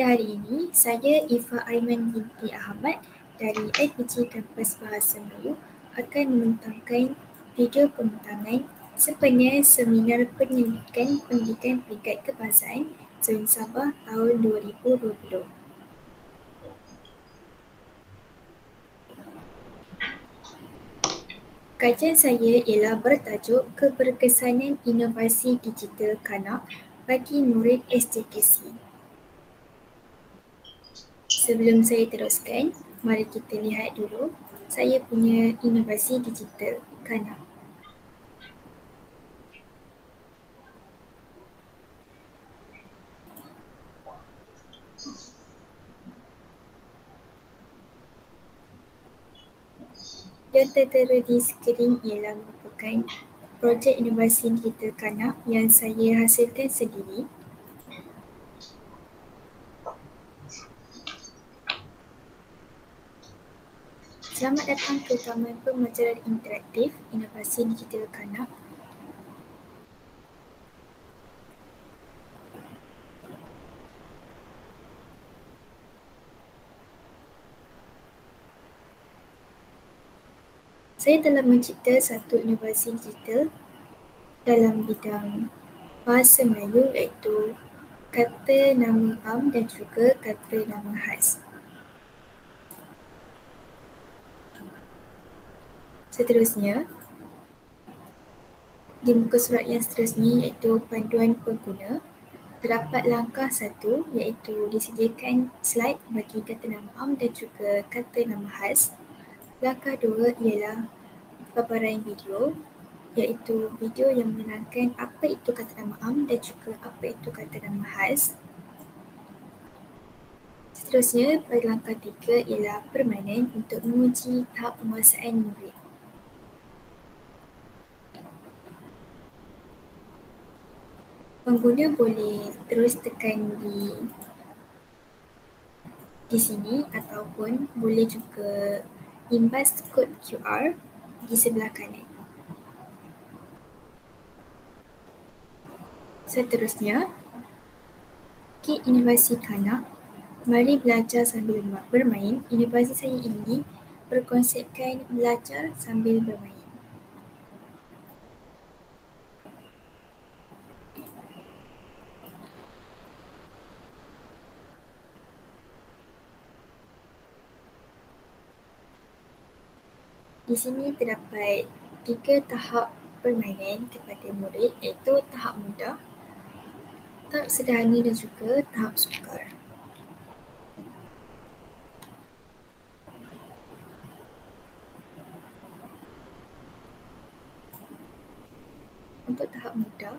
hari ini, saya Ifa Aiman binti Ahmad dari IPC Kampus Bahasa Melayu akan membentangkan video pembentangan sempena Seminar Penyelidikan Pendidikan Peringkat Kebahasaan Zon Sabah tahun 2020. Kajian saya ialah bertajuk Keberkesanan Inovasi Digital Kanak bagi Murid SJKC. Sebelum saya teruskan, mari kita lihat dulu saya punya inovasi digital kanak. Yang tertera di skrin ialah merupakan projek inovasi digital kanak yang saya hasilkan sendiri. Selamat datang ke Taman Pembelajaran Interaktif Inovasi Digital Kanak. Saya telah mencipta satu inovasi digital dalam bidang bahasa Melayu iaitu kata nama am dan juga kata nama khas. Seterusnya, di muka surat yang seterusnya iaitu panduan pengguna, terdapat langkah 1 iaitu disediakan slide bagi kata nama am dan juga kata nama khas. Langkah 2 ialah paparan video iaitu video yang menerangkan apa itu kata nama am dan juga apa itu kata nama khas. Seterusnya, pada langkah 3 ialah permainan untuk menguji tahap penguasaan murid. Pengguna boleh terus tekan di sini ataupun boleh juga imbas kod QR di sebelah kanan. Seterusnya, kit inovasi kanak, mari belajar sambil bermain. Inovasi saya ini berkonsepkan belajar sambil bermain. Di sini terdapat 3 tahap permainan kepada murid iaitu tahap mudah, tahap sederhana dan juga tahap sukar. Untuk tahap mudah,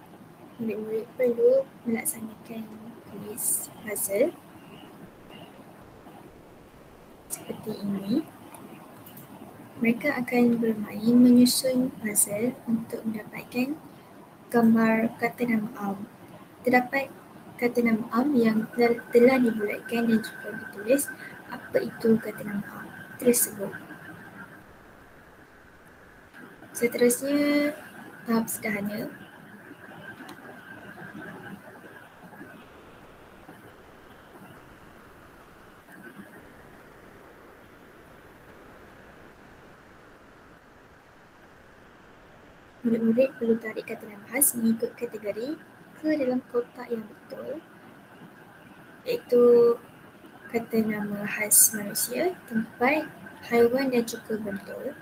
murid-murid perlu melaksanakan kuis puzzle seperti ini. Mereka akan bermain menyusun puzzle untuk mendapatkan gambar kata nama am. Terdapat kata nama am yang telah dibulatkan dan juga ditulis apa itu kata nama am tersebut. Seterusnya, tahap sederhana. Murid-murid perlu tarik kata nama khas mengikut kategori ke dalam kotak yang betul, iaitu kata nama khas manusia, tempat, haiwan dan juga bentuk.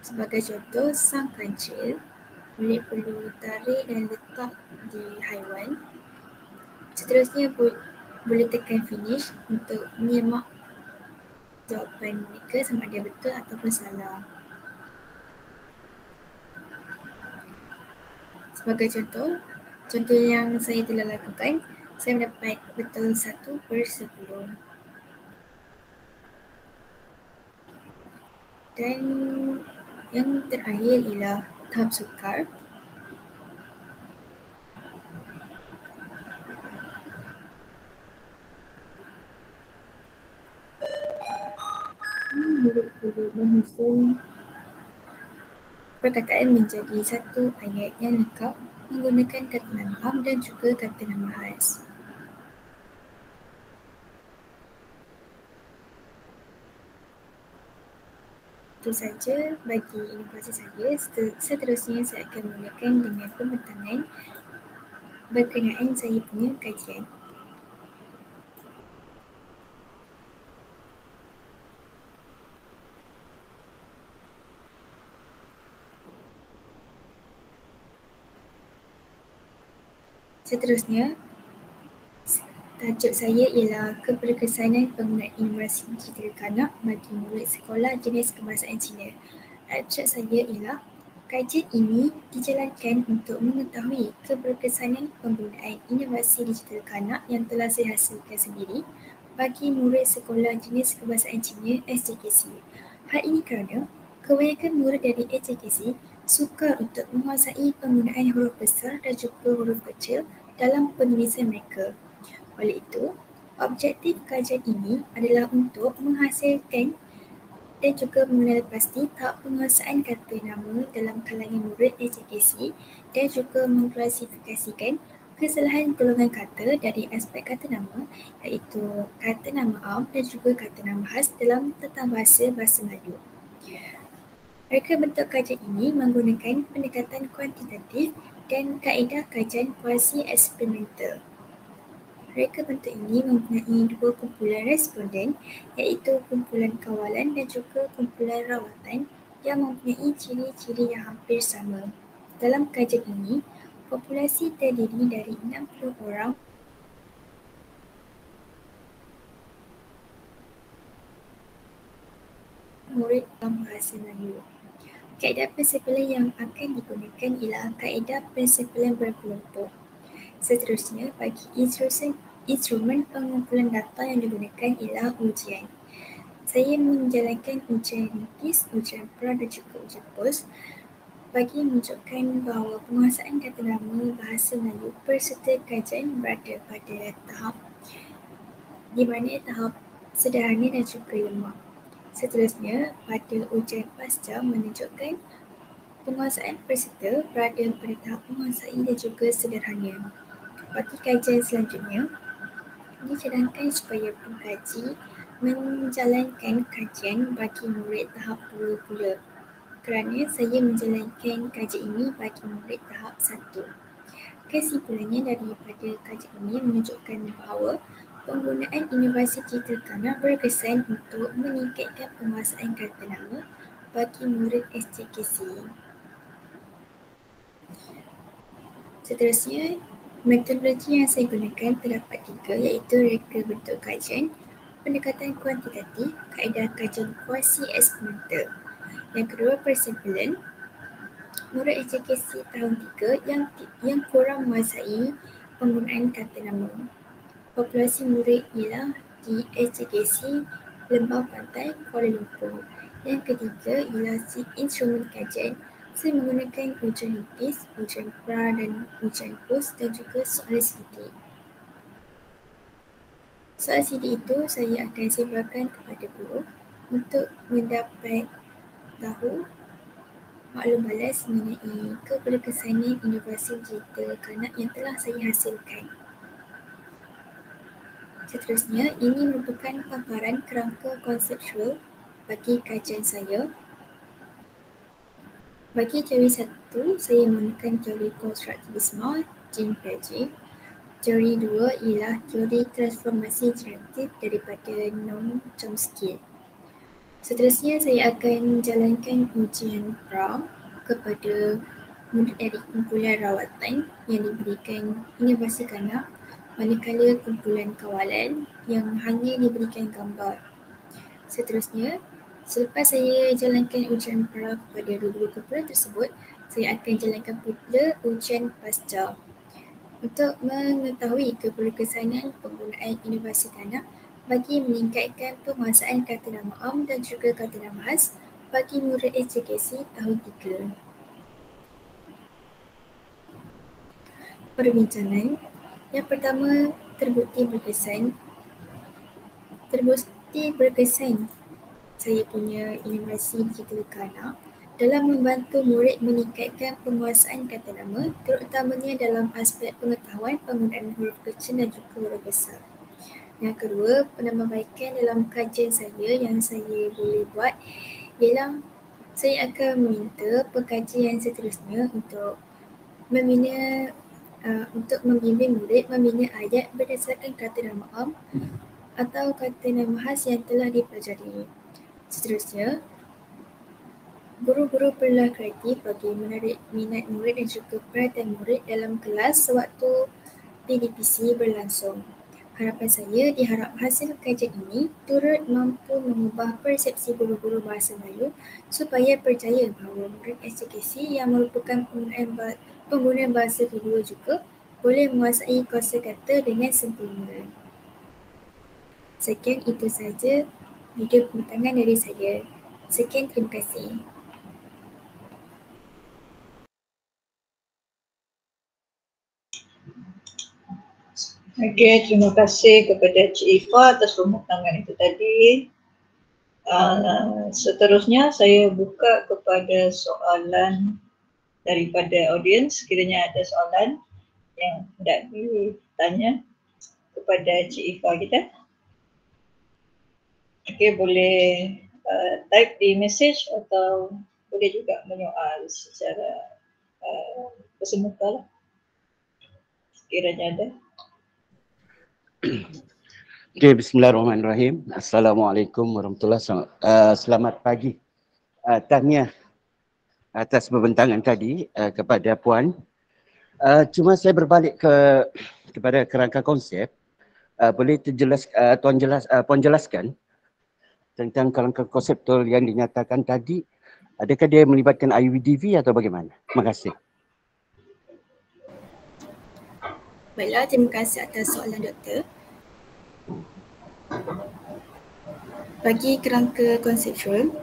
Sebagai contoh, sang kancil, murid perlu tarik dan letak di haiwan. Seterusnya boleh tekan finish untuk menyemak jawapan mereka sama ada betul ataupun salah. Sebagai contoh yang saya telah lakukan, saya mendapat betul 1/10. Dan yang terakhir ialah tahap sukar. Murid perlu menyusun perkataan menjadi satu ayat yang lengkap menggunakan kata nama am dan juga kata nama khas. Itu saja bagi inovasi saya. Seterusnya saya akan mulakan dengan pembentangan berkenaan saya punya kajian. Seterusnya, tajuk saya ialah keberkesanan penggunaan inovasi digital kanak bagi murid sekolah jenis kebahasaan Cina. Tajuk saya ialah kajian ini dijalankan untuk mengetahui keberkesanan penggunaan inovasi digital kanak yang telah saya hasilkan sendiri bagi murid sekolah jenis kebahasaan Cina SJKC. Hal ini kerana kebanyakan murid dari SJKC suka untuk menguasai penggunaan huruf besar dan juga huruf kecil dalam penulisan mereka. Oleh itu, objektif kajian ini adalah untuk menghasilkan dan juga mengenal pasti tahap penguasaan kata nama dalam kalangan murid SJKC dan juga mengklasifikasikan kesalahan golongan kata dari aspek kata nama iaitu kata nama am dan juga kata nama khas dalam tatahbahasa bahasa Melayu. Reka bentuk kajian ini menggunakan pendekatan kuantitatif dan kaedah kajian kuasi eksperimental. Reka bentuk ini mempunyai dua kumpulan responden iaitu kumpulan kawalan dan juga kumpulan rawatan yang mempunyai ciri-ciri yang hampir sama. Dalam kajian ini, populasi terdiri dari 60 orang murid dalam bahasa Melayu. Kaedah pensimpulan yang akan digunakan ialah kaedah pensimpulan berkelompok. Seterusnya, bagi instrumen pengumpulan data yang digunakan ialah ujian. Saya menjalankan ujian rintis, ujian pra dan juga ujian pos bagi menunjukkan bahawa penguasaan kata nama bahasa Melayu peserta kajian berada pada tahap di mana tahap sederhana dan juga lemah. Seterusnya, pada ujian pasca menunjukkan penguasaan peserta berada pada tahap menguasai dan juga sederhana. Bagi kajian selanjutnya, dicadangkan supaya pengkaji menjalankan kajian bagi murid tahap 2 pula kerana saya menjalankan kajian ini bagi murid tahap 1. Kesimpulannya daripada kajian ini menunjukkan bahawa penggunaan inovasi digital kanak berkesan untuk meningkatkan penguasaan kata nama bagi murid SJKC. Seterusnya, metodologi yang saya gunakan terdapat 3 iaitu reka bentuk kajian, pendekatan kuantitatif, kaedah kajian kuasi eksperimental. Yang kedua, persimpulan. Murid SJKC tahun 3 yang kurang menguasai penggunaan kata nama. Populasi murid ialah di SJKC Lembah Pantai, Kuala Lumpur. Yang ketiga ialah instrumen kajian. Saya menggunakan ujian rintis, ujian pra dan ujian pos dan juga soalan CD. Soalan CD itu saya akan sebarkan kepada guru untuk mendapat tahu maklum balas mengenai keberkesanan inovasi digital kanak yang telah saya hasilkan. Seterusnya, ini merupakan paparan kerangka konseptual bagi kajian saya. Bagi teori 1, saya menggunakan teori konstruktivisme Jean Piaget. Teori 2 ialah teori transformasi generatif daripada Noam Chomsky. Seterusnya, saya akan menjalankan ujian pra kepada murid dari kumpulan rawatan yang diberikan inovasi kanak, manakala kumpulan kawalan yang hanya diberikan gambar. Seterusnya, selepas saya jalankan ujian pra kepada dua-dua kumpulan tersebut, saya akan jalankan pula ujian pasca untuk mengetahui keberkesanan penggunaan inovasi kanak bagi meningkatkan penguasaan kata nama am dan juga kata nama khas bagi murid SJKC tahun 3. Perbincangan. Yang pertama, terbukti berkesan saya punya inovasi digital kanak dalam membantu murid meningkatkan penguasaan kata nama terutamanya dalam aspek pengetahuan penggunaan huruf kecil dan juga huruf besar. Yang kedua, penambahbaikan dalam kajian saya yang saya boleh buat ialah Saya akan meminta pengkaji yang seterusnya untuk membimbing murid membina ayat berdasarkan kata nama am atau kata nama khas yang telah dipelajari. Seterusnya, guru-guru perlulah kreatif bagi menarik minat murid dan juga perhatian murid dalam kelas sewaktu PDPC berlangsung. Harapan saya diharap hasil kajian ini turut mampu mengubah persepsi guru-guru bahasa Melayu supaya percaya bahawa murid SJKC yang merupakan pengguna bahasa kedua juga boleh menguasai kosakata dengan sempurna. Sekian itu saja video pembentangan dari saya. Sekian, terima kasih. Okey, terima kasih kepada Cik Ifa atas pembentangan itu tadi. Seterusnya saya buka kepada soalan daripada audiens. Sekiranya ada soalan yang hendak ditanya kepada Cik Ifa kita. Okey, boleh type di message atau boleh juga menyoal secara bersemuka lah. Sekiranya ada. Okay, bismillahirrahmanirrahim. Assalamualaikum warahmatullahi wabarakatuh. Selamat pagi. Tahniah atas pembentangan tadi kepada Puan. Cuma saya berbalik kepada kerangka konsep. Boleh Puan jelaskan tentang kerangka konseptual yang dinyatakan tadi. Adakah dia melibatkan IWDV atau bagaimana? Terima kasih. Baiklah, terima kasih atas soalan doktor. Bagi kerangka konseptual,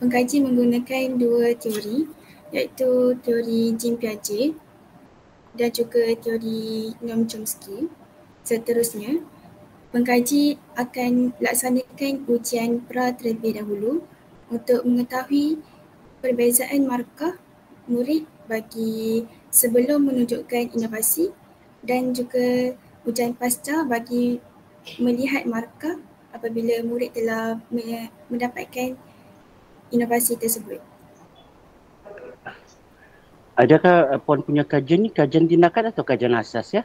pengkaji menggunakan dua teori, iaitu teori Jean Piaget dan juga teori Noam Chomsky. Seterusnya, pengkaji akan laksanakan ujian pra terlebih dahulu untuk mengetahui perbezaan markah murid bagi sebelum menunjukkan inovasi dan juga ujian pasca bagi melihat markah apabila murid telah mendapatkan inovasi tersebut. Adakah Puan punya kajian ni kajian tindakan atau kajian asas ya?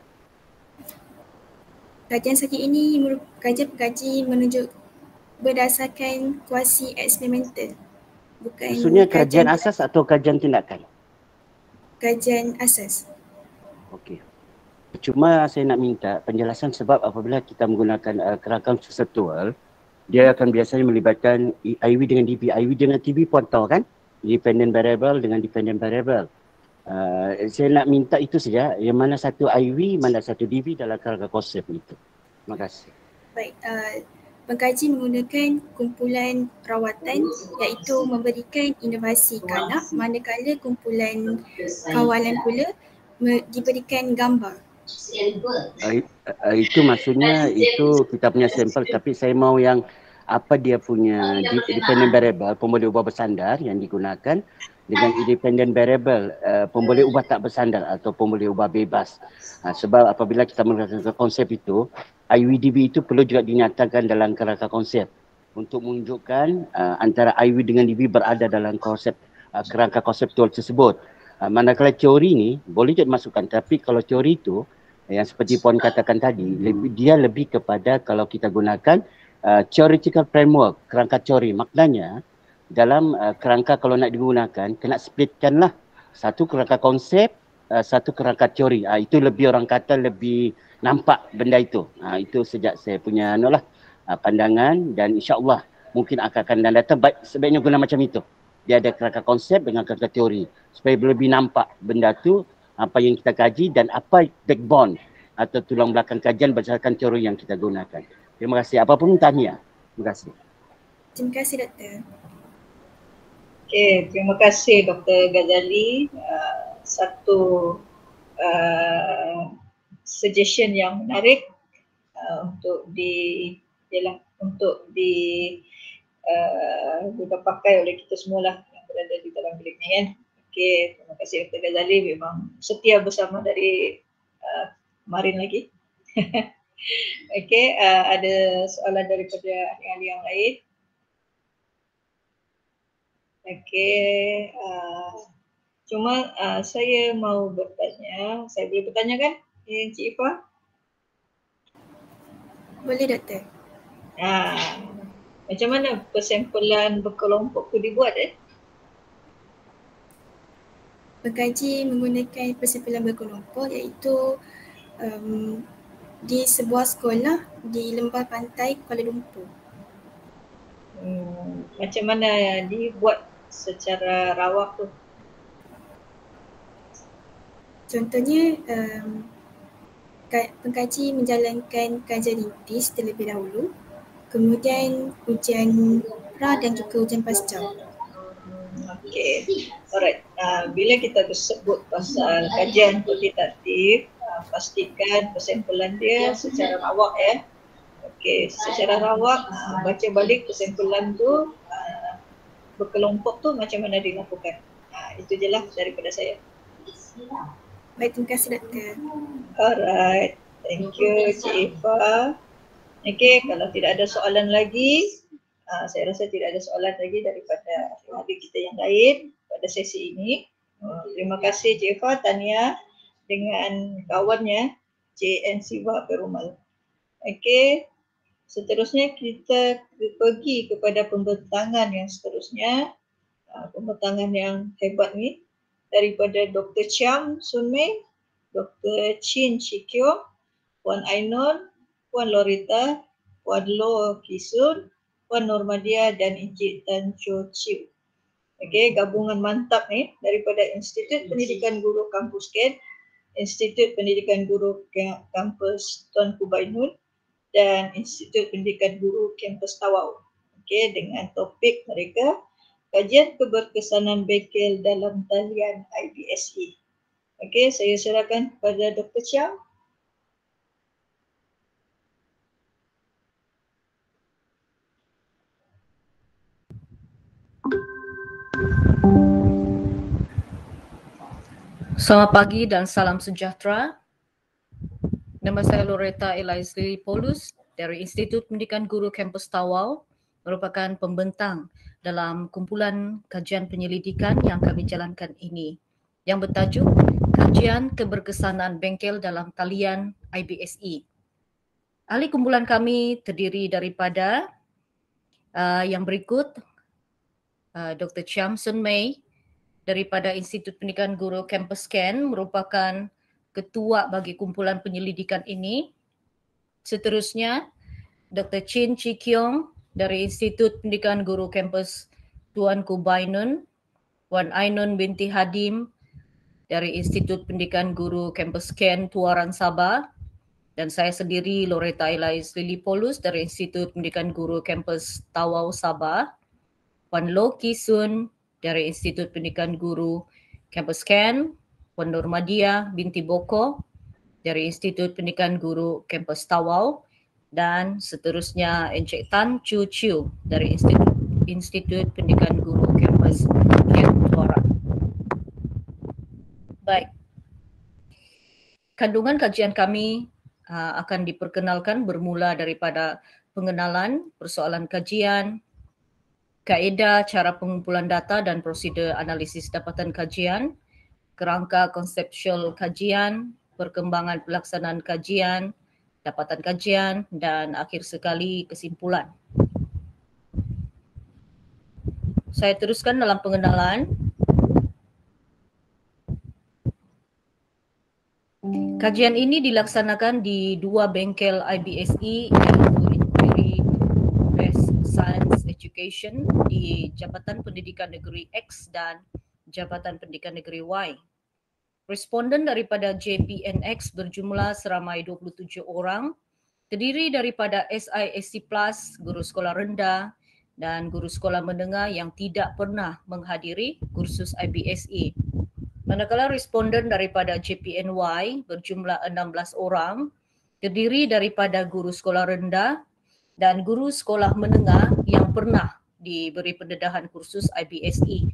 Kajian saya ini kajian pengkaji menunjuk berdasarkan kuasi eksperimental. Bukan Maksudnya kajian asas atau kajian tindakan? Kajian asas. Okey. Cuma saya nak minta penjelasan sebab apabila kita menggunakan kerangka konseptual, dia akan biasanya melibatkan IW dengan DB. IW dengan TB Puan tahu kan? Independent variable dengan dependent variable. Saya nak minta itu saja, yang mana satu IW, mana satu DB dalam kerangka konsep itu. Terima kasih. Baik, pengkaji menggunakan kumpulan rawatan iaitu memberikan inovasi kanak, manakala kumpulan kawalan pula diberikan gambar. Itu maksudnya itu kita punya sampel, tapi saya mau yang apa dia punya dependent variable, pemboleh ubah bersandar yang digunakan dengan independent variable, pemboleh ubah tak bersandar atau pemboleh ubah bebas. Sebab apabila kita menggunakan konsep itu, IWDB itu perlu juga dinyatakan dalam kerangka konsep untuk menunjukkan antara IW dengan DB berada dalam konsep kerangka konseptual tersebut. Manakala teori ni boleh juga dimasukkan, tapi kalau teori itu yang seperti Puan katakan tadi, dia lebih kepada kalau kita gunakan theoretical framework, kerangka teori. Maknanya dalam kerangka kalau nak digunakan, kena splitkan lah. Satu kerangka konsep, satu kerangka teori. Itu lebih orang kata lebih nampak benda itu. Itu sejak saya punya pandangan dan insya-Allah mungkin akan datang sebaiknya guna macam itu. Dia ada kerangka konsep dengan kerangka teori supaya lebih nampak benda tu apa yang kita kaji dan apa backbone atau tulang belakang kajian berdasarkan teori yang kita gunakan. Terima kasih. Apapun tahniah. Terima kasih. Terima kasih, Doktor. Okey, terima kasih Dr. Ghazali. Satu suggestion yang menarik untuk dipakai oleh kita semua lah yang berada di dalam bilik ni kan. Okey, terima kasih Dr. Ghazali, memang setia bersama dari kemarin lagi. Okey, ada soalan daripada ahli-ahli yang lain. Okey, cuma saya mau bertanya, saya boleh bertanya kan Encik Ifah? Boleh Doktor. Macam mana persampalan berkelompok tu dibuat Pengkaji menggunakan persampalan berkelompok iaitu di sebuah sekolah di lembah pantai Kuala Lumpur. Macam mana dibuat secara rawak tu? Contohnya pengkaji menjalankan kajian rintis terlebih dahulu, kemudian ujian pra dan juga ujian pasca. Okey, alright. Bila kita bersebut pasal kajian kuantitatif, pastikan persampalan dia secara rawak ya. Okey, secara rawak baca balik persampalan tu berkelompok tu macam mana dilakukan. Itu je lah daripada saya. Baik, terima kasih Doktor. Alright, thank you Cik Ifah. Okey, kalau tidak ada soalan lagi, saya rasa tidak ada soalan lagi daripada ahli kita yang lain pada sesi ini. Terima kasih Cik Ifah, Tania dengan kawannya Cik N. Siva Perumal. Okey, seterusnya kita pergi kepada pembentangan yang seterusnya. Pembentangan yang hebat ni daripada Dr. Chiam Sun Mei, Dr. Chin Chi Kiong, Puan Ainon, Puan Loretta, Puan Lo Kisun, Puan Normadia dan Encik Tan Cho Chiu. Okey, gabungan mantap ni daripada Institut Pendidikan Guru Kampus Ken, Institut Pendidikan Guru Kampus Tuanku Bainun dan Institut Pendidikan Guru Kampus Tawau. Okey, dengan topik mereka kajian keberkesanan bengkel dalam talian IBSE. Okey, saya serahkan kepada Dr. Chiam. Selamat pagi dan salam sejahtera. Nama saya Loretta Elizli Paulus dari Institut Pendidikan Guru Kampus Tawau, merupakan pembentang dalam kumpulan kajian penyelidikan yang kami jalankan ini yang bertajuk Kajian Keberkesanan Bengkel dalam Talian IBSE. Ahli kumpulan kami terdiri daripada yang berikut, Dr. Chiam Sun Mei daripada Institut Pendidikan Guru Kampus Ken, merupakan ketua bagi kumpulan penyelidikan ini. Seterusnya, Dr. Chin Chi Kiong dari Institut Pendidikan Guru Kampus Tuanku Bainun, Puan Ainun binti Hadim dari Institut Pendidikan Guru Kampus Ken Tuaran Sabah, dan saya sendiri Loretta Elizli Paulus dari Institut Pendidikan Guru Kampus Tawau Sabah, Puan Lo Kisun dari Institut Pendidikan Guru Kampus Ken, Puan Normadia binti Boko dari Institut Pendidikan Guru Kampus Tawau, dan seterusnya Encik Tan Cho Chiu dari Institut Pendidikan Guru Kampus Ken Tuaran. Baik, kandungan kajian kami akan diperkenalkan bermula daripada pengenalan persoalan kajian, kaedah cara pengumpulan data dan prosedur analisis dapatan kajian, kerangka konseptual kajian, perkembangan pelaksanaan kajian, dapatan kajian, dan akhir sekali kesimpulan. Saya teruskan dalam pengenalan. Kajian ini dilaksanakan di dua bengkel IBSE, iaitu Inquiry Best Science Education di Jabatan Pendidikan Negeri X dan Jabatan Pendidikan Negeri Y. Responden daripada JPNX berjumlah seramai 27 orang, terdiri daripada SISC+, guru sekolah rendah dan guru sekolah menengah yang tidak pernah menghadiri kursus IBSE. Manakala responden daripada JPNY berjumlah 16 orang, terdiri daripada guru sekolah rendah dan guru sekolah menengah yang pernah diberi pendedahan kursus IBSE.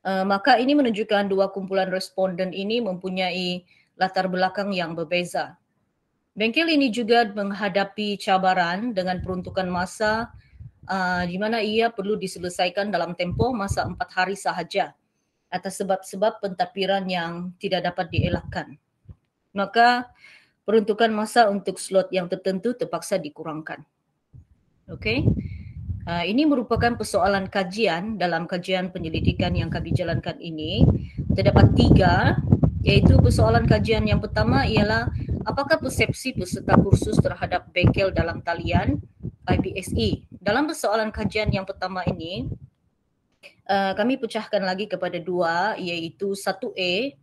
Maka ini menunjukkan dua kumpulan responden ini mempunyai latar belakang yang berbeza. Bengkel ini juga menghadapi cabaran dengan peruntukan masa di mana ia perlu diselesaikan dalam tempoh masa 4 hari sahaja atas sebab-sebab pentadbiran yang tidak dapat dielakkan. Maka peruntukan masa untuk slot yang tertentu terpaksa dikurangkan. Okey. Ini merupakan persoalan kajian dalam kajian penyelidikan yang kami jalankan ini. Terdapat 3, iaitu persoalan kajian yang pertama ialah apakah persepsi peserta kursus terhadap bengkel dalam talian IBSE. Dalam persoalan kajian yang pertama ini, kami pecahkan lagi kepada 2, iaitu 1A,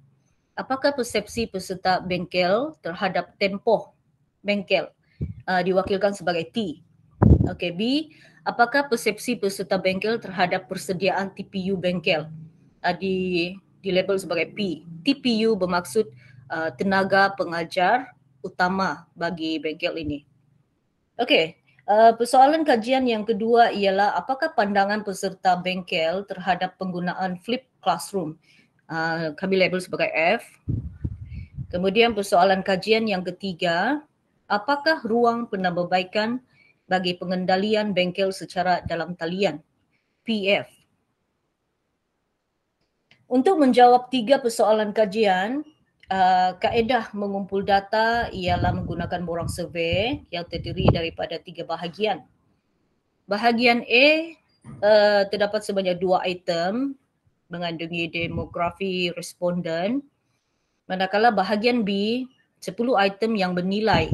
apakah persepsi peserta bengkel terhadap tempoh bengkel diwakilkan sebagai T. Okey, B, apakah persepsi peserta bengkel terhadap persediaan TPU bengkel di label sebagai P. TPU bermaksud tenaga pengajar utama bagi bengkel ini. Okey, persoalan kajian yang kedua ialah apakah pandangan peserta bengkel terhadap penggunaan flip classroom. Kami label sebagai F. Kemudian persoalan kajian yang ketiga, apakah ruang penambahbaikan bagi pengendalian bengkel secara dalam talian, PF. Untuk menjawab 3 persoalan kajian, kaedah mengumpul data ialah menggunakan borang survey yang terdiri daripada 3 bahagian. Bahagian A terdapat sebanyak 2 item mengandungi demografi responden, manakala bahagian B 10 item yang bernilai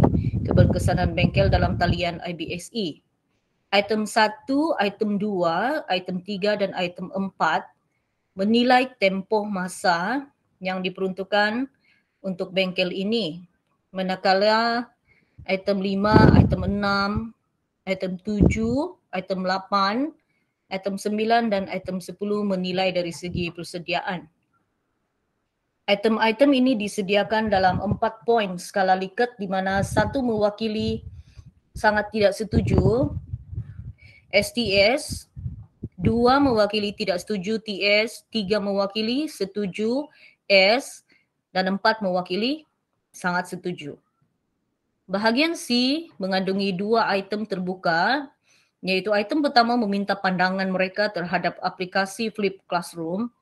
keberkesanan bengkel dalam talian IBSE. Item 1, item 2, item 3 dan item 4 menilai tempoh masa yang diperuntukkan untuk bengkel ini. Manakala item 5, item 6, item 7, item 8, item 9 dan item 10 menilai dari segi persediaan. Item-item ini disediakan dalam 4 poin skala Likert di mana 1 mewakili sangat tidak setuju, STS, 2 mewakili tidak setuju, TS, 3 mewakili setuju, S, dan 4 mewakili sangat setuju. Bahagian C mengandungi 2 item terbuka, iaitu item pertama meminta pandangan mereka terhadap aplikasi Flip Classroom,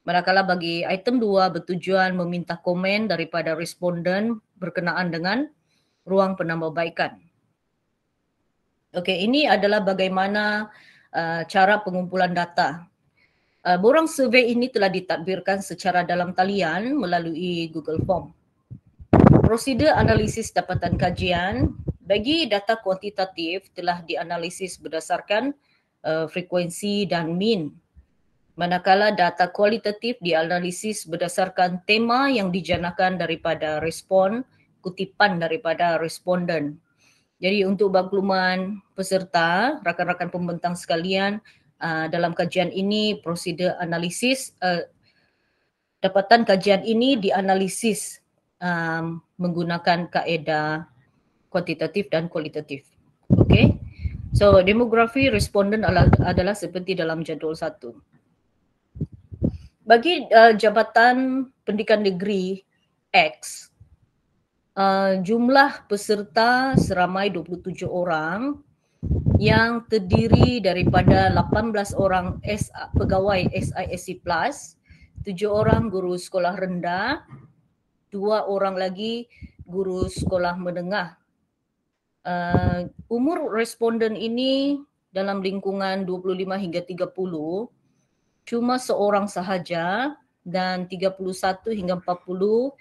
manakala bagi item 2 bertujuan meminta komen daripada responden berkenaan dengan ruang penambahbaikan. Okey, ini adalah bagaimana cara pengumpulan data. Borang survey ini telah ditadbirkan secara dalam talian melalui Google Form. Prosedur analisis dapatan kajian bagi data kuantitatif telah dianalisis berdasarkan frekuensi dan min. Manakala data kualitatif dianalisis berdasarkan tema yang dijanakan daripada respon, kutipan daripada responden. Jadi untuk makluman peserta, rakan-rakan pembentang sekalian, dalam kajian ini prosedur analisis, dapatan kajian ini dianalisis menggunakan kaedah kuantitatif dan kualitatif. Okey. So demografi responden adalah seperti dalam jadual 1. Bagi Jabatan Pendidikan Negeri X, jumlah peserta seramai 27 orang yang terdiri daripada 18 orang pegawai SISC Plus, 7 orang guru sekolah rendah, 2 orang lagi guru sekolah menengah. Umur responden ini dalam lingkungan 25 hingga 30, cuma seorang sahaja, dan 31 hingga 40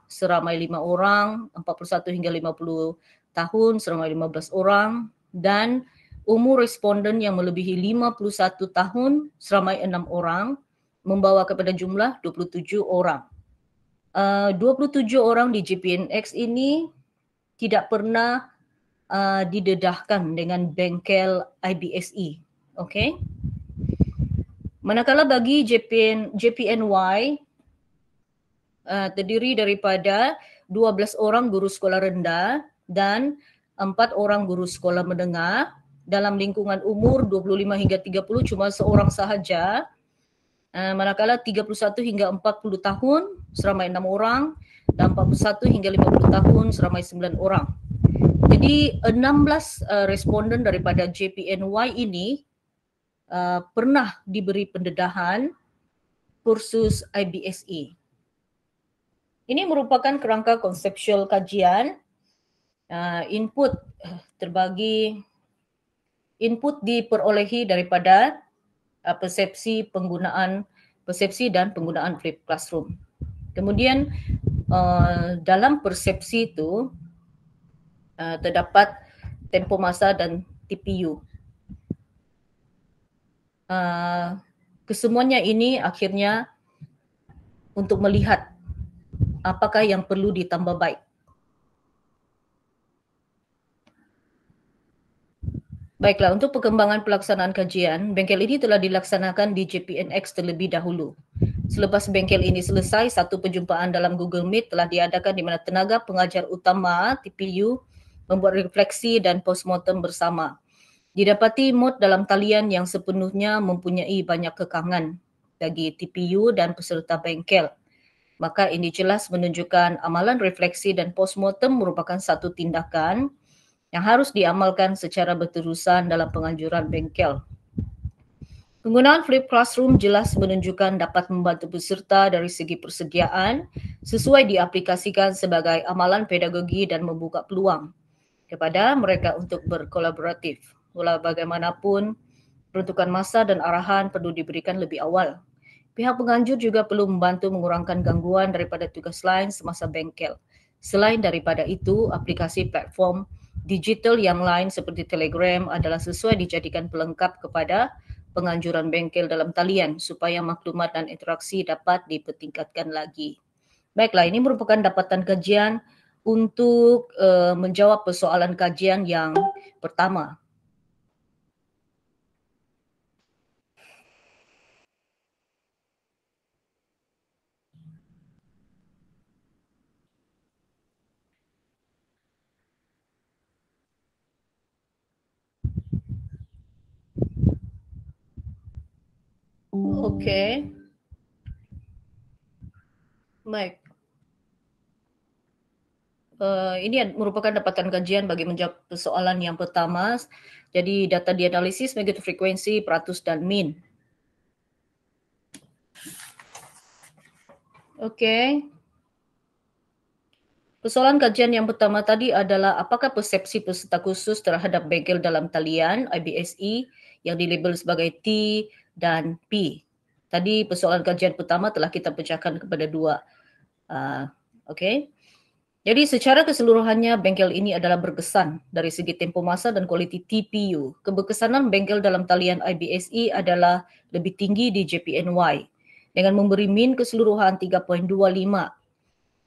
seramai 5 orang, 41 hingga 50 tahun seramai 15 orang, dan umur responden yang melebihi 51 tahun seramai 6 orang, membawa kepada jumlah 27 orang. 27 orang di JPNX ini tidak pernah didedahkan dengan bengkel IBSE. Okey. Manakala bagi JPNY terdiri daripada 12 orang guru sekolah rendah dan 4 orang guru sekolah menengah dalam lingkungan umur 25 hingga 30, cuma seorang sahaja, manakala 31 hingga 40 tahun seramai 6 orang dan 41 hingga 50 tahun seramai 9 orang. Jadi 16 responden daripada JPNY ini pernah diberi pendedahan kursus IBSE. Ini merupakan kerangka konseptual kajian. Input diperolehi daripada persepsi dan penggunaan flipped classroom. Kemudian dalam persepsi itu terdapat tempo masa dan TPU. Kesemuanya ini akhirnya untuk melihat apakah yang perlu ditambah baik. Baiklah, untuk perkembangan pelaksanaan kajian, bengkel ini telah dilaksanakan di JPNX terlebih dahulu. Selepas bengkel ini selesai, satu perjumpaan dalam Google Meet telah diadakan di mana tenaga pengajar utama TPU membuat refleksi dan postmortem bersama. Didapati mod dalam talian yang sepenuhnya mempunyai banyak kekangan bagi TPU dan peserta bengkel. Maka ini jelas menunjukkan amalan refleksi dan postmortem merupakan satu tindakan yang harus diamalkan secara berterusan dalam penganjuran bengkel. Penggunaan flipped classroom jelas menunjukkan dapat membantu peserta dari segi persediaan sesuai diaplikasikan sebagai amalan pedagogi dan membuka peluang kepada mereka untuk berkolaboratif. Walau bagaimanapun, peruntukan masa dan arahan perlu diberikan lebih awal. Pihak penganjur juga perlu membantu mengurangkan gangguan daripada tugas lain semasa bengkel. Selain daripada itu, aplikasi platform digital yang lain seperti Telegram adalah sesuai dijadikan pelengkap kepada penganjuran bengkel dalam talian supaya maklumat dan interaksi dapat dipertingkatkan lagi. Baiklah, ini merupakan dapatan kajian untuk menjawab persoalan kajian yang pertama. Okey. Baik. Ini merupakan dapatan kajian bagi menjawab persoalan yang pertama. Jadi data dianalisis mengikut frekuensi, peratus dan min. Okey. Persoalan kajian yang pertama tadi adalah apakah persepsi peserta khusus terhadap bengkel dalam talian IBSE yang dilabel sebagai T dan P. Tadi persoalan kajian pertama telah kita pecahkan kepada dua. Okey. Jadi secara keseluruhannya bengkel ini adalah berkesan dari segi tempo masa dan kualiti TPU. Keberkesanan bengkel dalam talian IBSE adalah lebih tinggi di JPNY dengan memberi min keseluruhan 3.25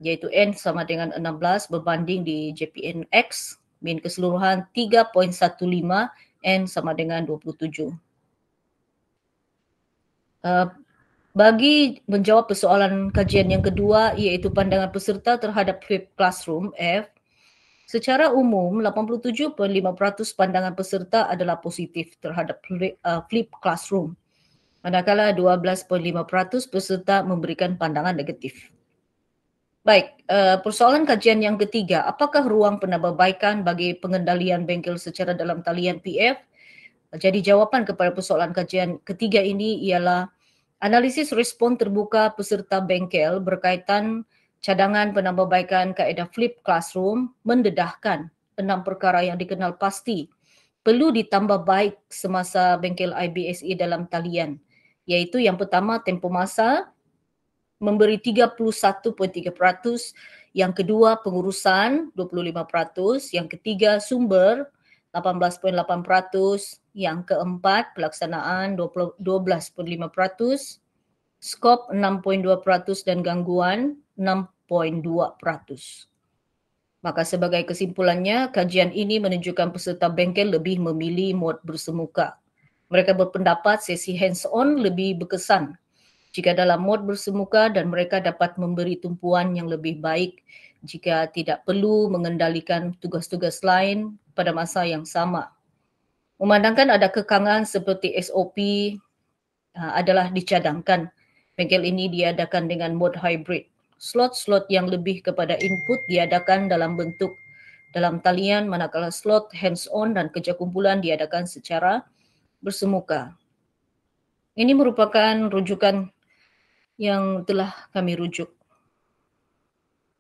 iaitu N sama dengan 16 berbanding di JPNX min keseluruhan 3.15 N sama dengan 27. Bagi menjawab persoalan kajian yang kedua iaitu pandangan peserta terhadap flipped classroom F, secara umum 87.5% pandangan peserta adalah positif terhadap flipped classroom, manakala 12.5% peserta memberikan pandangan negatif. Baik, persoalan kajian yang ketiga, apakah ruang penambahbaikan bagi pengendalian bengkel secara dalam talian PF? Jadi jawapan kepada persoalan kajian ketiga ini ialah analisis respon terbuka peserta bengkel berkaitan cadangan penambahbaikan kaedah flipped classroom mendedahkan 6 perkara yang dikenal pasti perlu ditambah baik semasa bengkel IBSE dalam talian, iaitu yang pertama tempo masa memberi 31.3%, yang kedua pengurusan 25%, yang ketiga sumber 18.8%, yang keempat pelaksanaan 12.5%, skop 6.2% dan gangguan 6.2%. Maka sebagai kesimpulannya, kajian ini menunjukkan peserta bengkel lebih memilih mod bersemuka. Mereka berpendapat sesi hands-on lebih berkesan jika dalam mod bersemuka dan mereka dapat memberi tumpuan yang lebih baik jika tidak perlu mengendalikan tugas-tugas lain pada masa yang sama. Memandangkan ada kekangan seperti SOP adalah dicadangkan Bengkel ini diadakan dengan mode hybrid. Slot-slot yang lebih kepada input diadakan dalam bentuk dalam talian, manakala slot hands-on dan kerja kumpulan diadakan secara bersemuka. Ini merupakan rujukan yang telah kami rujuk.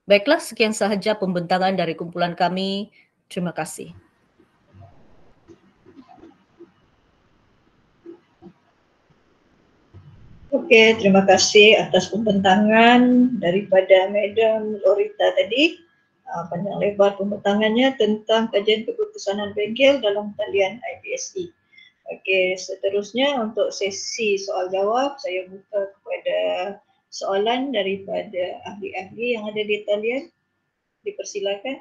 Baiklah, sekian sahaja pembentangan dari kumpulan kami. Terima kasih. Okey, terima kasih atas pembentangan daripada Madam Lorita tadi. Panjang lebar pembentangannya tentang kajian keputusanan bengkel dalam talian IPSE. Okey, seterusnya untuk sesi soal jawab, saya buka kepada soalan daripada ahli-ahli yang ada di talian. Dipersilakan.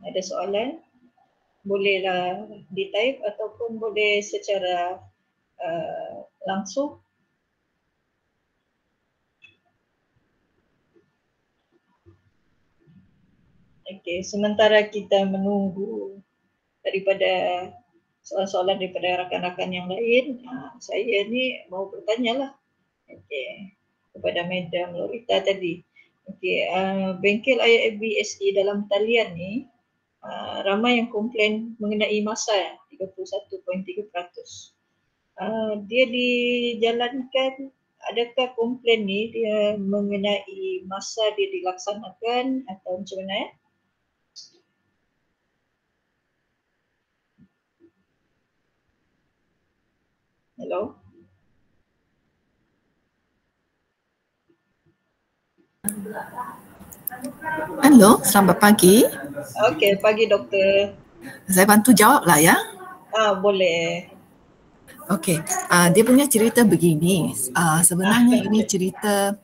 Ada soalan? Bolehlah di-type ataupun boleh secara langsung. Okey, sementara kita menunggu daripada soalan-soalan daripada rakan-rakan yang lain, saya ni mau bertanya lah. Okey, kepada Madam Lorita tadi. Okey, bengkel IBSE dalam talian ni ramai yang komplain mengenai masa 31.3%. Dia dijalankan, adakah komplain ni dia mengenai masa dia dilaksanakan atau macam mana? Hello? Halo, selamat pagi. Okey, pagi doktor. Saya bantu jawab lah ya. Boleh. Okey, dia punya cerita begini. Sebenarnya ini cerita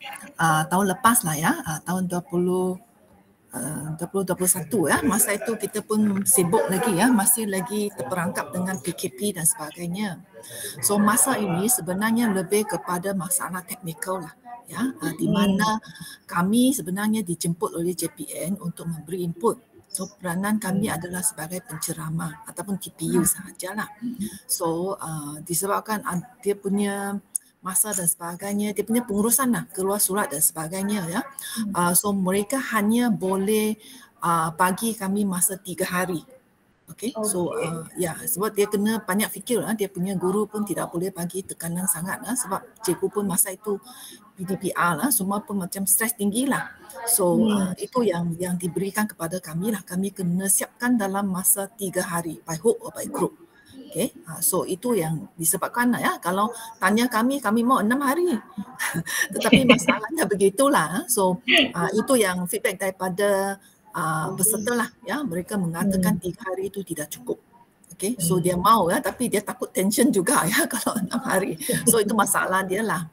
tahun lepas lah ya, tahun 2021 ya. Masa itu kita pun sibuk lagi ya, masih lagi terperangkap dengan PKP dan sebagainya. So masa ini sebenarnya lebih kepada masalah teknikal lah ya, di mana kami sebenarnya dijemput oleh JPN untuk memberi input. So peranan kami adalah sebagai penceramah ataupun TPU sahajalah. So disebabkan dia punya masa dan sebagainya, dia punya pengurusan lah, keluar surat dan sebagainya ya. So mereka hanya boleh bagi kami masa 3 hari. Okay, so ya, sebab dia kena banyak fikir lah, dia punya guru pun tidak boleh bagi tekanan sangat lah, sebab cikgu pun masa itu PDPR lah, semua pun macam stres tinggi lah. So itu yang diberikan kepada kami lah, kami kena siapkan dalam masa 3 hari by hook or by group. Okay, so itu yang disebabkan ya, kalau tanya kami mau 6 hari. Tetapi masalahnya begitulah. So itu yang feedback daripada peserta lah ya, mereka mengatakan 3 hari itu tidak cukup. Okay, so dia mau ya, tapi dia takut tension juga ya kalau 6 hari. So itu masalah dia lah.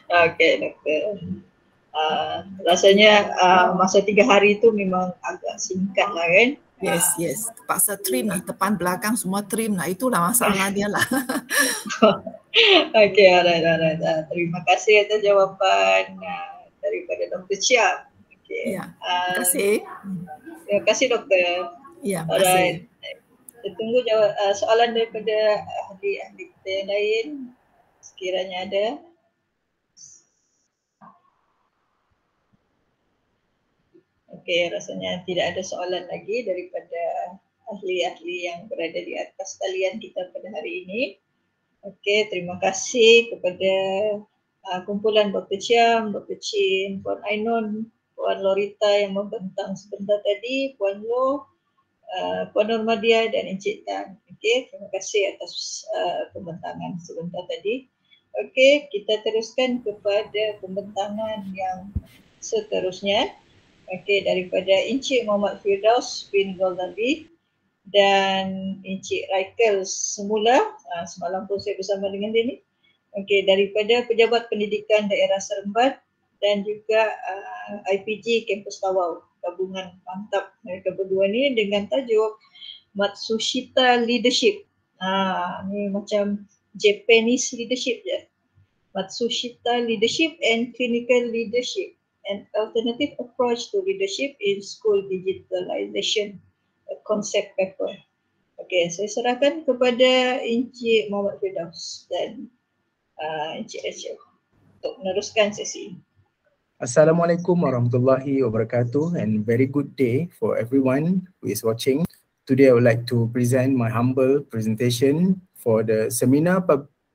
Okey doktor. Rasanya masa 3 hari itu memang agak singkat lah kan? Yes. Terpaksa trim lah, depan belakang semua trim lah. Itulah masalah dia lah. Okey, alright. Terima kasih atas jawapan daripada Dr. Chia. Okay. Ya, terima kasih. Terima kasih doktor. Ya, terima kasih. Kita tunggu soalan daripada ahli-ahli kita yang lain sekiranya ada. Okey, rasanya tidak ada soalan lagi daripada ahli-ahli yang berada di atas talian kita pada hari ini. Okey, terima kasih kepada kumpulan Dr. Chiam, Dr. Chin, Puan Ainun, Puan Lorita yang membentang sebentar tadi, Puan Lo, Puan Normadia dan Encik Tan. Okey, terima kasih atas pembentangan sebentar tadi. Okey, kita teruskan kepada pembentangan yang seterusnya. Okey, daripada Encik Muhammad Firdaus bin Goldabi dan Encik Raikel semula, semalam pun saya bersama dengan dia ni. Okey, daripada Pejabat Pendidikan Daerah Seremban dan juga IPG Kampus Tawau, gabungan mantap mereka berdua ni dengan tajuk Matsushita Leadership. Ni macam Japanese leadership je. Matsushita Leadership and Clinical Leadership, an alternative approach to leadership in school digitalization, a concept paper. Okey, saya serahkan kepada Encik Muhammad Firdaus dan Encik Rachel untuk meneruskan sesi. Assalamualaikum warahmatullahi wabarakatuh, and very good day for everyone who is watching. Today I would like to present my humble presentation for the Seminar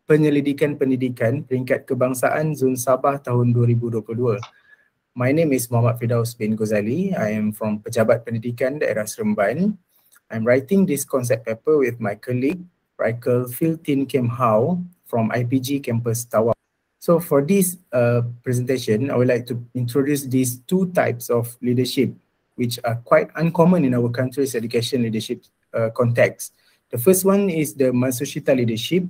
Penyelidikan Pendidikan Peringkat Kebangsaan Zon Sabah tahun 2022. My name is Muhammad Firdaus bin Ghazali. I am from Pejabat Pendidikan Daerah Seremban. I'm writing this concept paper with my colleague Raikel Philtin Kim Hau from IPG Campus Tawau. So for this presentation, I would like to introduce these two types of leadership, which are quite uncommon in our country's education leadership context. The first one is the Matsushita leadership,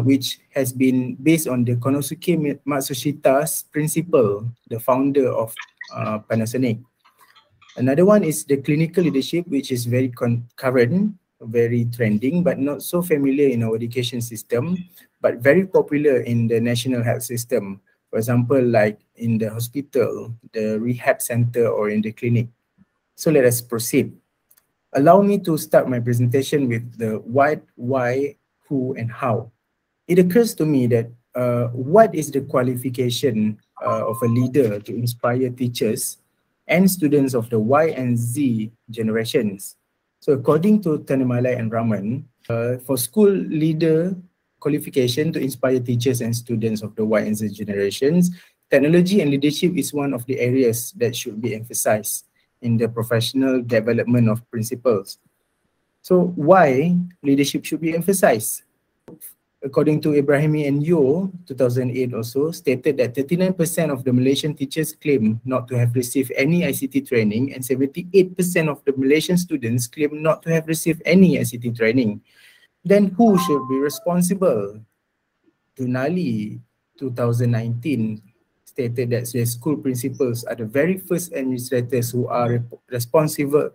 which has been based on the Konosuke Matsushita's principle, the founder of Panasonic. Another one is the clinical leadership, which is very current, very trending, but not so familiar in our education system, but very popular in the national health system. For example, like in the hospital, the rehab center, or in the clinic. So let us proceed. Allow me to start my presentation with the what, why, who, and how. It occurs to me that what is the qualification of a leader to inspire teachers and students of the Y and Z generations? So according to Tanemalai and Raman, for school leader qualification to inspire teachers and students of the Y and Z generations, technology and leadership is one of the areas that should be emphasized in the professional development of principals. So why leadership should be emphasized? According to Ibrahimi and Yo, 2008 also, stated that 39% of the Malaysian teachers claim not to have received any ICT training, and 78% of the Malaysian students claim not to have received any ICT training. Then who should be responsible? Dunali, 2019, stated that the school principals are the very first administrators who are responsible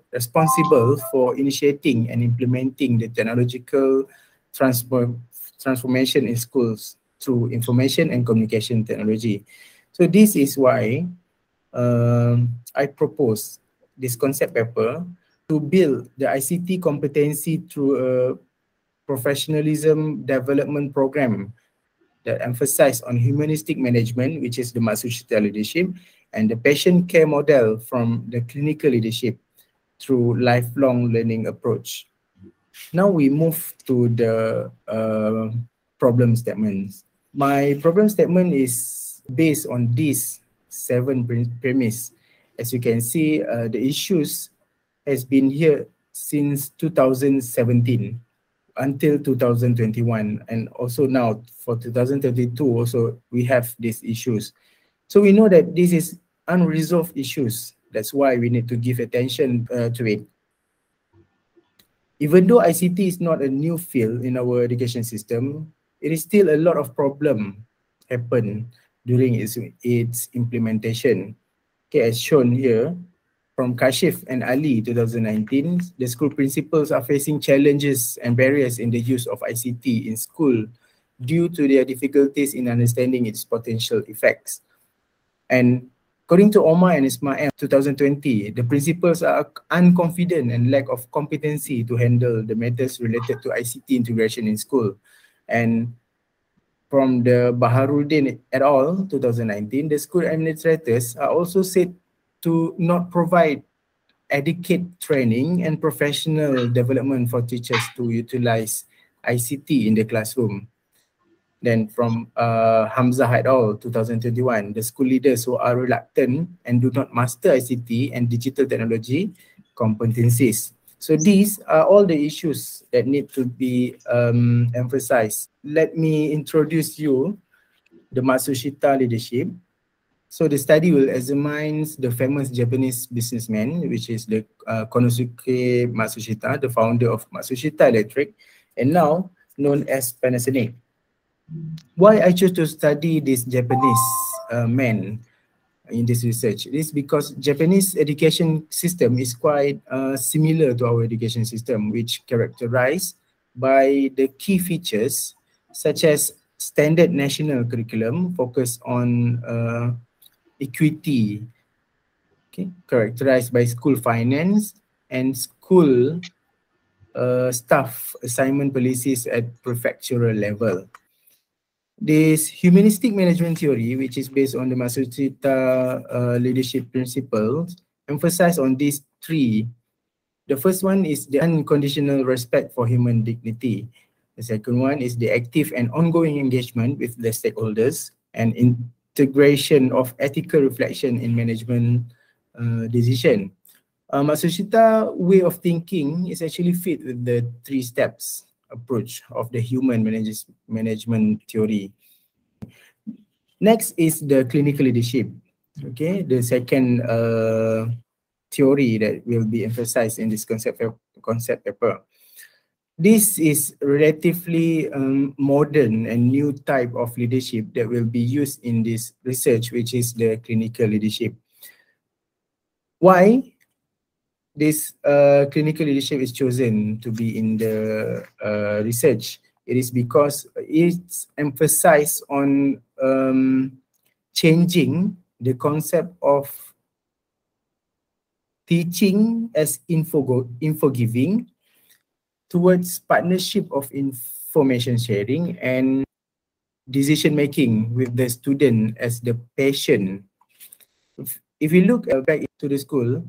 for initiating and implementing the technological transformation in schools through information and communication technology. So this is why I propose this concept paper to build the ICT competency through a professionalism development program that emphasize on humanistic management, which is the Matsushita leadership, and the patient care model from the clinical leadership through lifelong learning approach. Now we move to the problem statements. My problem statement is based on these 7 premise. As you can see, the issues has been here since 2017 until 2021, and also now for 2022 also we have these issues. So we know that this is unresolved issues. That's why we need to give attention to it. Even though ICT is not a new field in our education system, it is still a lot of problem happen during its implementation. Okay, as shown here, from Kashif and Ali 2019, the school principals are facing challenges and barriers in the use of ICT in school due to their difficulties in understanding its potential effects. And according to Omar and Ismail 2020, the principals are unconfident and lack of competency to handle the matters related to ICT integration in school. And from the Baharuddin et al. 2019, the school administrators are also said to not provide adequate training and professional development for teachers to utilize ICT in the classroom. Then from Hamzah et al. 2021, the school leaders who are reluctant and do not master ICT and digital technology competencies. So these are all the issues that need to be emphasized. Let me introduce you the Matsushita leadership. So the study will examine the famous Japanese businessman, which is the Konosuke Matsushita, the founder of Matsushita Electric, and now known as Panasonic. Why I chose to study this Japanese man in this research? It is because Japanese education system is quite similar to our education system, which characterized by the key features such as standard national curriculum focused on equity, okay, characterized by school finance and school staff assignment policies at prefectural level. This humanistic management theory, which is based on the Matsushita leadership principles, emphasize on these three. The first one is the unconditional respect for human dignity. The second one is the active and ongoing engagement with the stakeholders and integration of ethical reflection in management decision. Matsushita way of thinking is actually fit with the three steps approach of the human management theory. Next is the clinical leadership. Okay, the second theory that will be emphasized in this concept paper. This is relatively modern and new type of leadership that will be used in this research, which is the clinical leadership. Why this clinical leadership is chosen to be in the research? It is because it's emphasized on changing the concept of teaching as info-giving towards partnership of information sharing and decision making with the student as the patient. If you look back into the school,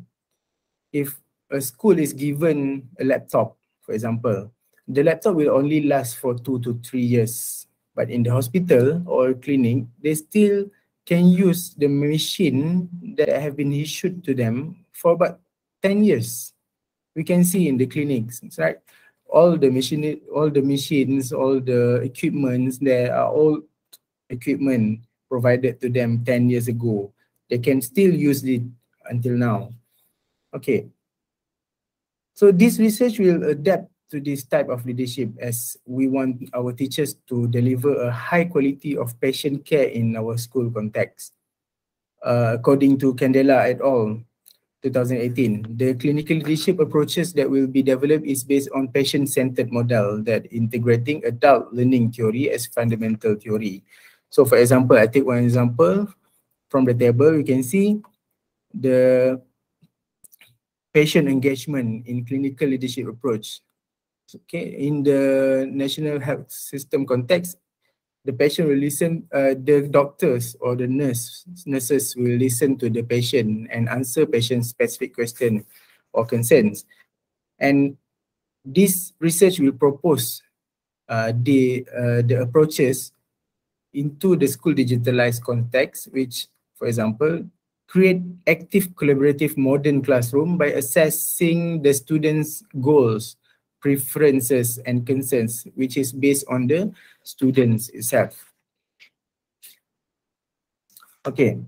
if a school is given a laptop, for example, the laptop will only last for 2 to 3 years. But in the hospital or clinic, they still can use the machine that have been issued to them for about 10 years. We can see in the clinics, right? All the machines, all the equipments, there are all equipment provided to them 10 years ago. They can still use it until now. Okay. So this research will adapt to this type of leadership as we want our teachers to deliver a high quality of patient care in our school context. According to Candela et al., 2018, the clinical leadership approaches that will be developed is based on patient-centered model that integrating adult learning theory as fundamental theory. So for example, I take one example from the table. We can see the patient engagement in clinical leadership approach. Okay, in the national health system context, the patient will listen, the doctors or the nurses will listen to the patient and answer patient specific question or concerns. And this research will propose the approaches into the school digitalized context, which, for example, create active collaborative modern classroom by assessing the students' goals, preferences and concerns, which is based on the students itself. Okay.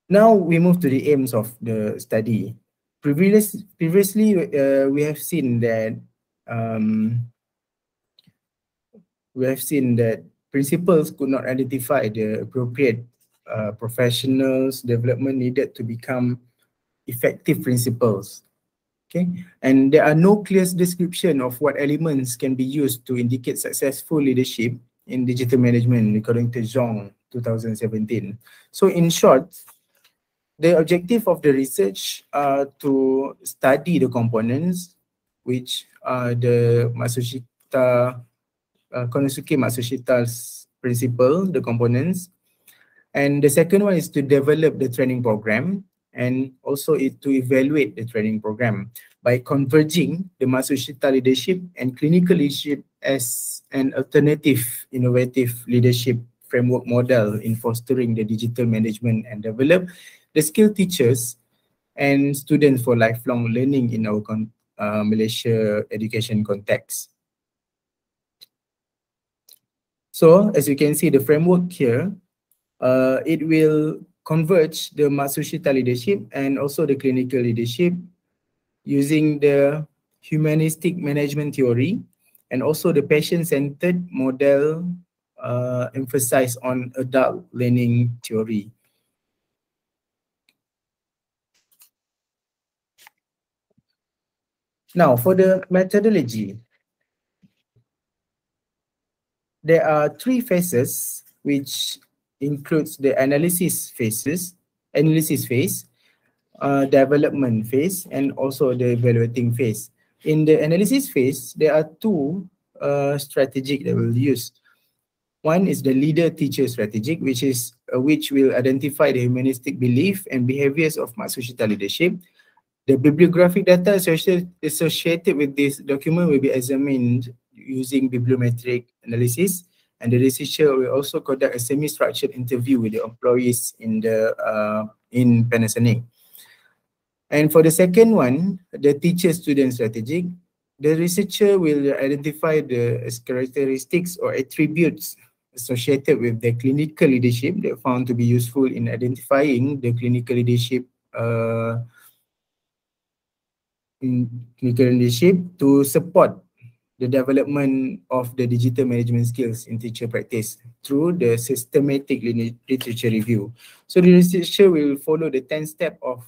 Now we move to the aims of the study. Previously, we have seen that principals could not identify the appropriate professionals development needed to become effective principals. Okay, and there are no clear description of what elements can be used to indicate successful leadership in digital management according to Zhong 2017. So in short, the objective of the research are to study the components which are the Konosuke Matsushita's principle, the components. And the second one is to develop the training program and also to evaluate the training program by converging the Matsushita leadership and clinical leadership as an alternative, innovative leadership framework model in fostering the digital management and develop the skilled teachers and students for lifelong learning in our Malaysia education context. So as you can see, the framework here, it will converge the Matsushita leadership and also the clinical leadership using the humanistic management theory and also the patient-centered model emphasized on adult learning theory. Now for the methodology, there are 3 phases which includes the analysis phase, development phase and also the evaluating phase. In the analysis phase, there are two strategies that we'll use. One is the leader-teacher strategy, which will identify the humanistic belief and behaviors of Matsushita leadership. The bibliographic data associated with this document will be examined using bibliometric analysis, and the researcher will also conduct a semi-structured interview with the employees in Panasonic. And for the second one, the teacher-student strategy, the researcher will identify the characteristics or attributes associated with the clinical leadership that found to be useful in identifying the clinical leadership to support the development of the digital management skills in teacher practice through the systematic literature review. So the researcher will follow the 10-step of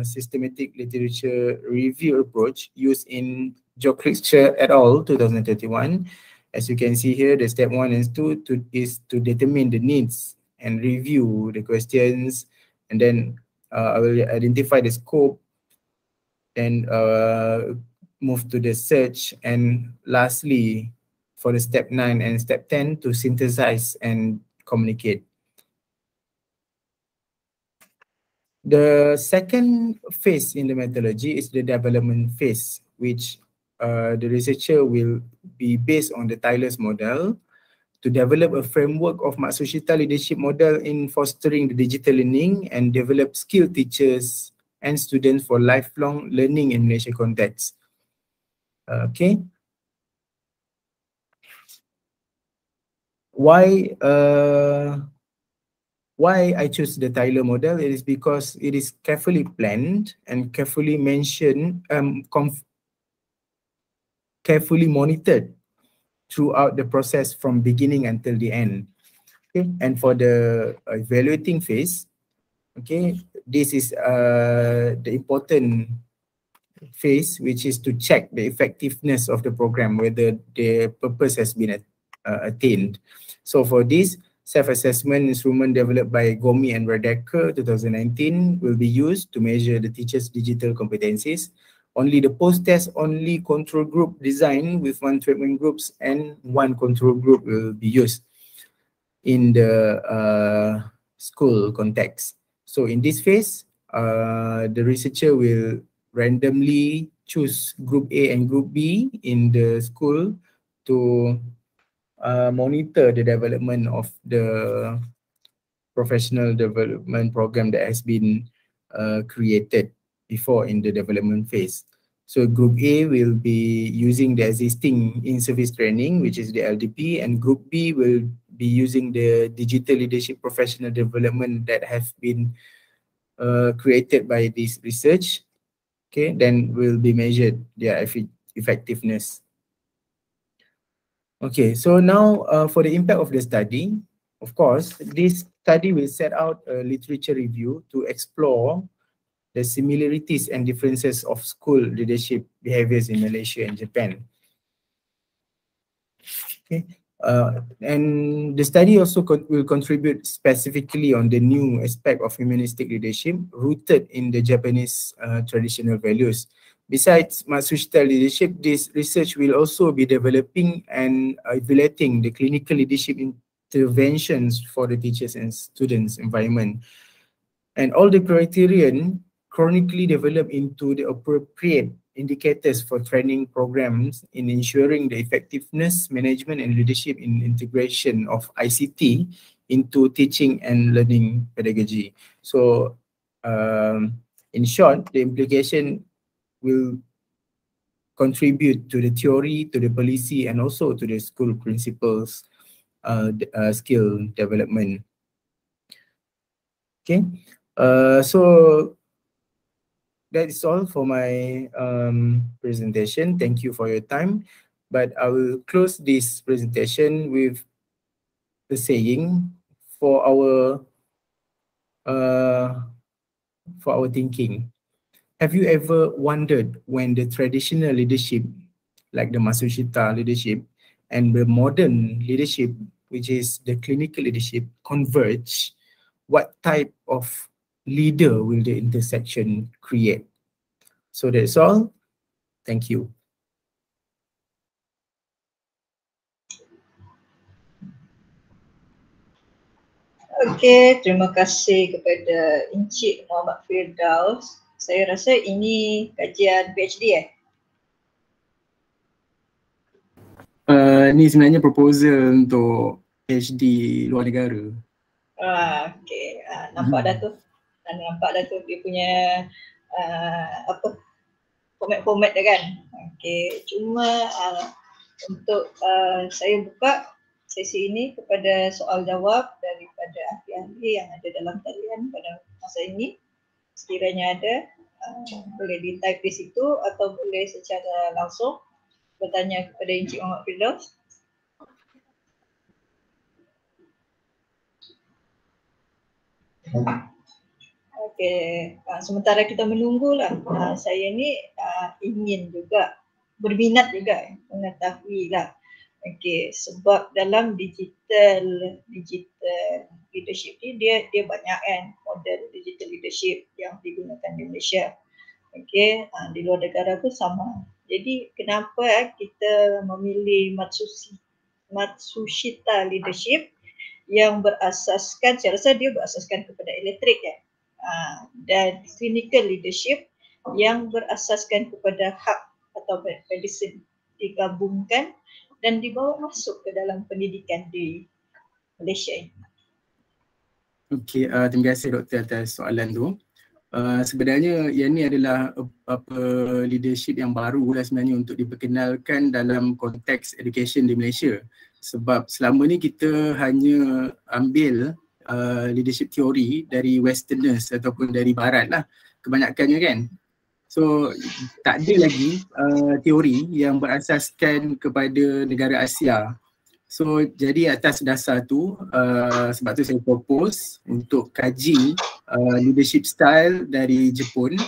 systematic literature review approach used in Jokrichter et al. 2021. As you can see here, the step 1 and 2 is to determine the needs and review the questions, and then I will identify the scope and move to the search, and lastly for the step 9 and step 10 to synthesize and communicate. The second phase in the methodology is the development phase, which the researcher will be based on the Tyler's model to develop a framework of Matsushita leadership model in fostering the digital learning and develop skilled teachers and students for lifelong learning in Malaysia context. Okay. Why I choose the Tyler model? It is because it is carefully planned and carefully mentioned, carefully monitored throughout the process from beginning until the end. Okay. And for the evaluating phase, okay, this is the important phase, which is to check the effectiveness of the program, whether the purpose has been attained. So for this, self-assessment instrument developed by Gomi and Radecker 2019 will be used to measure the teachers' digital competencies. Only the post-test only control group design with 1 treatment groups and 1 control group will be used in the school context. So in this phase, the researcher will randomly choose group A and group B in the school to monitor the development of the professional development program that has been created before in the development phase. So group A will be using the existing in-service training, which is the LDP, and group B will be using the digital leadership professional development that have been created by this research. Okay, then will be measured their effectiveness. Okay, so now for the impact of the study, of course, this study will set out a literature review to explore the similarities and differences of school leadership behaviors in Malaysia and Japan. Okay, and the study also will contribute specifically on the new aspect of humanistic leadership rooted in the Japanese traditional values. Besides Matsushita leadership, this research will also be developing and evaluating the clinical leadership interventions for the teachers and students environment. And all the criterion chronically developed into the appropriate indicators for training programs in ensuring the effectiveness, management, and leadership in integration of ICT into teaching and learning pedagogy. So, in short, the implication will contribute to the theory, to the policy, and also to the school principals skill development. Okay, so that is all for my presentation. Thank you for your time. But I will close this presentation with the saying for our thinking. Have you ever wondered when the traditional leadership, like the Matsushita leadership, and the modern leadership, which is the clinical leadership, converge, what type of leader will the intersection create? So that's all. Thank you. Okey, terima kasih kepada Encik Muhammad Firdaus. Saya rasa ini kajian PhD Ni sebenarnya proposal untuk PhD luar negara. Okey, nampak dah tu. Nampak dah tu dia punya apa format-format dia kan. Okey, cuma untuk saya buka sesi ini kepada soal jawab daripada ahli-ahli yang ada dalam talian pada masa ini. Sekiranya ada, boleh di-type di situ atau boleh secara langsung bertanya kepada Encik Muhammad Firdaus. Okey, sementara kita menunggulah, saya ni ingin juga, berminat juga mengetahui lah. Okey, sebab dalam digital leadership ni dia banyak kan model digital leadership yang digunakan di Malaysia. Okey, di luar negara pun sama. Jadi kenapa kita memilih Matsushita leadership yang berasaskan, saya rasa dia berasaskan kepada elektrik kan, dan clinical leadership yang berasaskan kepada hak atau medicine digabungkan dan dibawa masuk ke dalam pendidikan di Malaysia ini. Okey, terima kasih Doktor atas soalan tu. Sebenarnya yang ni adalah leadership yang baru lah sebenarnya untuk diperkenalkan dalam konteks education di Malaysia. Sebab selama ni kita hanya ambil leadership teori dari westerners ataupun dari barat lah kebanyakannya kan. So tak ada lagi teori yang berasaskan kepada negara Asia. So jadi atas dasar tu sebab tu saya propose untuk kaji leadership style dari Jepun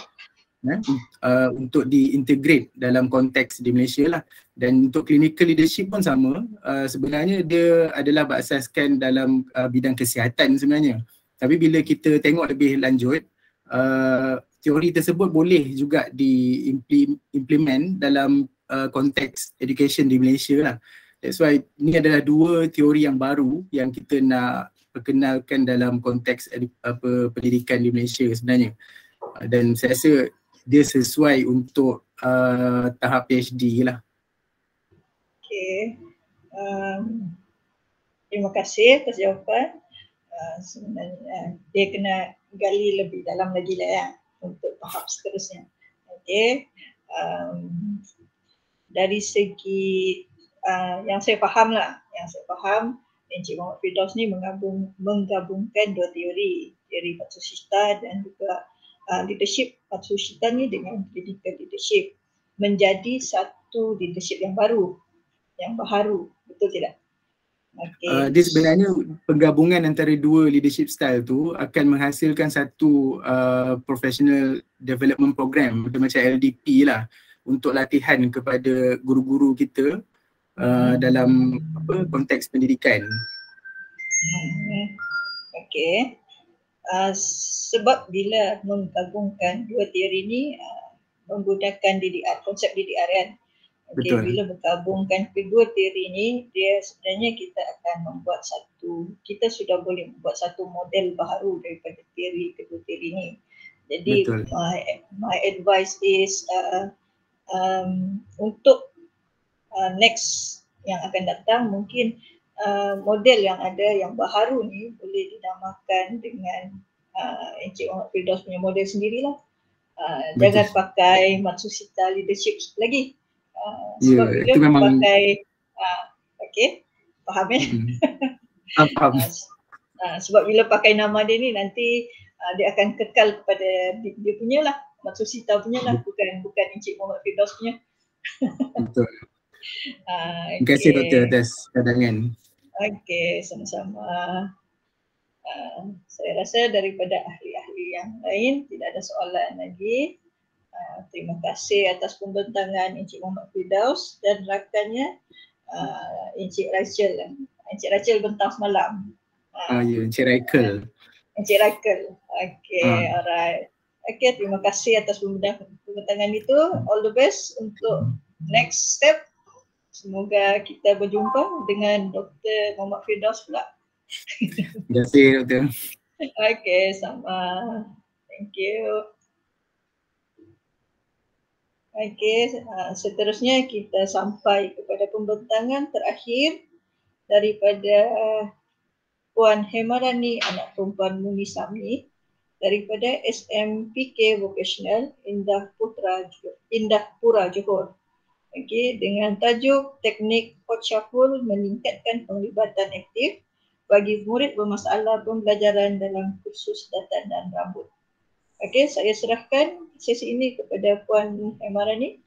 untuk diintegrate dalam konteks di Malaysia lah. Dan untuk clinical leadership pun sama, sebenarnya dia adalah berasaskan dalam bidang kesihatan sebenarnya. Tapi bila kita tengok lebih lanjut, teori tersebut boleh juga diimplement dalam konteks education di Malaysia lah. That's why ni adalah dua teori yang baru yang kita nak perkenalkan dalam konteks pendidikan di Malaysia sebenarnya. Dan saya rasa dia sesuai untuk tahap PhD lah. Okay. Terima kasih atas jawapan. Sebenarnya dia kena gali lebih dalam lagi lah ya untuk tahap seterusnya. Okay. Dari segi yang saya faham Encik Muhammad Firdaus ni menggabungkan dua teori Matsushita dan juga leadership Matsushita ni dengan clinical leadership menjadi satu leadership yang baru, betul tidak? Okay. Dia sebenarnya penggabungan antara dua leadership style tu akan menghasilkan satu professional development program macam LDP lah untuk latihan kepada guru-guru kita dalam konteks pendidikan. Okey. Sebab bila menggabungkan dua teori ni menggunakan DDR, konsep DDR kan. Okay, bila menggabungkan kedua teori ni, dia sebenarnya kita akan membuat kita sudah boleh membuat satu model baru daripada kedua teori ni. Jadi my advice is untuk next yang akan datang mungkin model yang ada yang baharu ni boleh dinamakan dengan Encik Muhammad Firdaus punya model sendirilah. Jangan pakai Matsushita leadership lagi. Sebab dia pakai okey, faham ya? Faham. Sebab bila pakai nama dia ni nanti dia akan kekal kepada dia punya lah, Matsushita punya lah, bukan Encik Muhammad Firdaus punya. Betul. Terima kasih Doktor atas pandangan. Okey, sama-sama. Saya rasa daripada ahli-ahli yang lain tidak ada soalan lagi. Terima kasih atas pembentangan Encik Muhammad Firdaus dan rakannya Encik Rachel. Encik Rachel bentang semalam. Ya, Encik Rachel. Encik Rakel. Okay, alright. Okay, terima kasih atas pembentangan itu. All the best untuk next step. Semoga kita berjumpa dengan Dr. Muhammad Firdaus pula. Terima kasih, Dr. Okay, sama. Thank you. Okay, seterusnya kita sampai kepada pembentangan terakhir daripada Puan Hemarani, anak perempuan Muni Sami daripada SMPK Vocational Indah Pura Johor. Okay, dengan tajuk Teknik Hot Shuffle meningkatkan penglibatan aktif bagi murid bermasalah pembelajaran dalam kursus data dan rambut. Okey, saya serahkan sesi ini kepada Puan Hemarani.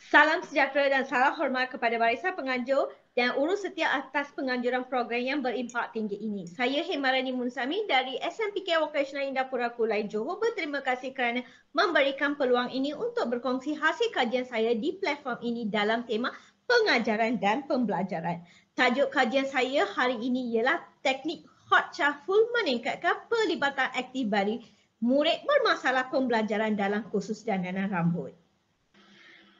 Salam sejahtera dan salam hormat kepada barisan penganjur dan urus setia atas penganjuran program yang berimpak tinggi ini. Saya Hemarani Munsami dari SMPK Vocational Indah Pura Kulai Johor berterima kasih kerana memberikan peluang ini untuk berkongsi hasil kajian saya di platform ini dalam tema pengajaran dan pembelajaran. Tajuk kajian saya hari ini ialah teknik Hot Shuffle meningkatkan pelibatan aktif bagi murid bermasalah pembelajaran dalam kursus dandanan rambut.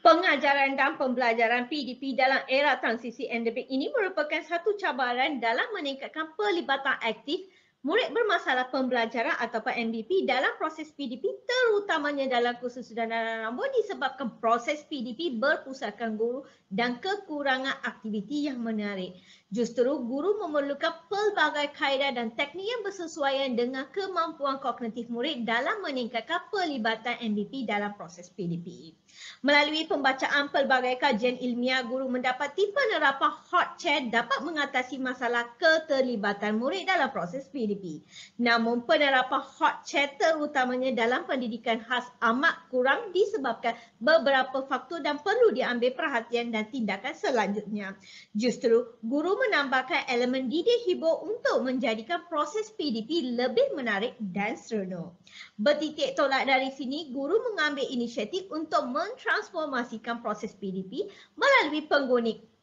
Pengajaran dan pembelajaran PDP dalam era transisi endemik ini merupakan satu cabaran dalam meningkatkan pelibatan aktif murid bermasalah pembelajaran atau MBP dalam proses PDP, terutamanya dalam kursus dandanan rambut disebabkan proses PDP berpusatkan guru dan kekurangan aktiviti yang menarik. Justru guru memerlukan pelbagai kaedah dan teknik yang bersesuaian dengan kemampuan kognitif murid dalam meningkatkan pelibatan MBP dalam proses PDP. Melalui pembacaan pelbagai kajian ilmiah, guru mendapati penerapan hot chair dapat mengatasi masalah keterlibatan murid dalam proses PDP. Namun penerapan hot chair terutamanya dalam pendidikan khas amat kurang disebabkan beberapa faktor dan perlu diambil perhatian dan tindakan selanjutnya. Justru guru menambahkan elemen didik hibur untuk menjadikan proses PDP lebih menarik dan seronok. Bertitik tolak dari sini, guru mengambil inisiatif untuk mentransformasikan proses PDP melalui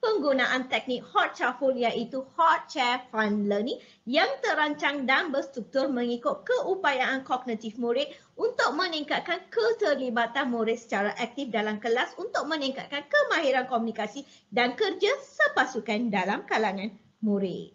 penggunaan teknik Hot Shuffle iaitu Hot Chair Fun Learning yang terancang dan berstruktur mengikut keupayaan kognitif murid untuk meningkatkan keterlibatan murid secara aktif dalam kelas untuk meningkatkan kemahiran komunikasi dan kerja sepasukan dalam kalangan murid.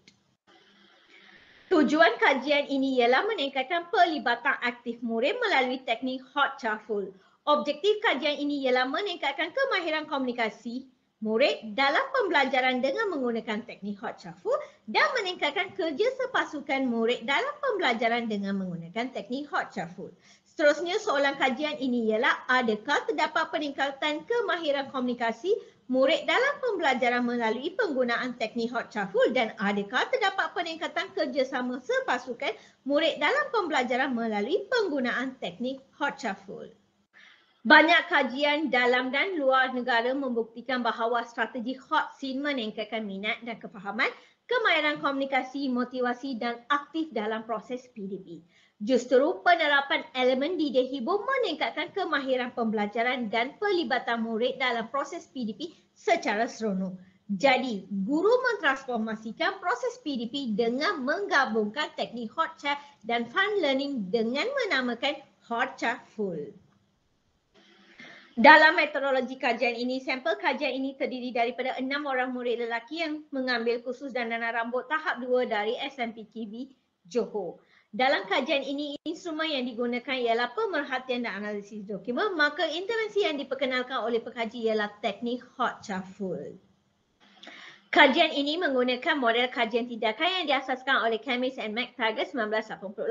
Tujuan kajian ini ialah meningkatkan pelibatan aktif murid melalui teknik Hot Shuffle. Objektif kajian ini ialah meningkatkan kemahiran komunikasi murid dalam pembelajaran dengan menggunakan teknik Hot Shuffle dan meningkatkan kerja sepasukan murid dalam pembelajaran dengan menggunakan teknik Hot Shuffle. Seterusnya, soalan kajian ini ialah adakah terdapat peningkatan kemahiran komunikasi murid dalam pembelajaran melalui penggunaan teknik Hot Shuffle dan adakah terdapat peningkatan kerjasama sepasukan murid dalam pembelajaran melalui penggunaan teknik Hot Shuffle. Banyak kajian dalam dan luar negara membuktikan bahawa strategi Hot Scene meningkatkan minat dan kefahaman, kemahiran komunikasi, motivasi dan aktif dalam proses PDP. Justru penerapan elemen didik hibur meningkatkan kemahiran pembelajaran dan pelibatan murid dalam proses PDP secara seronok. Jadi, guru mentransformasikan proses PDP dengan menggabungkan teknik Hot Chair dan Fun Learning dengan menamakan Hot Shuffle. Dalam metodologi kajian ini, sampel kajian ini terdiri daripada 6 orang murid lelaki yang mengambil kursus dandanan rambut tahap 2 dari SMPKB Johor. Dalam kajian ini, instrumen yang digunakan ialah pemerhatian dan analisis dokumen, maka intervensi yang diperkenalkan oleh pekaji ialah teknik Hot Shuffle. Kajian ini menggunakan model kajian tindakan yang diasaskan oleh Camis and McTaggart 1988.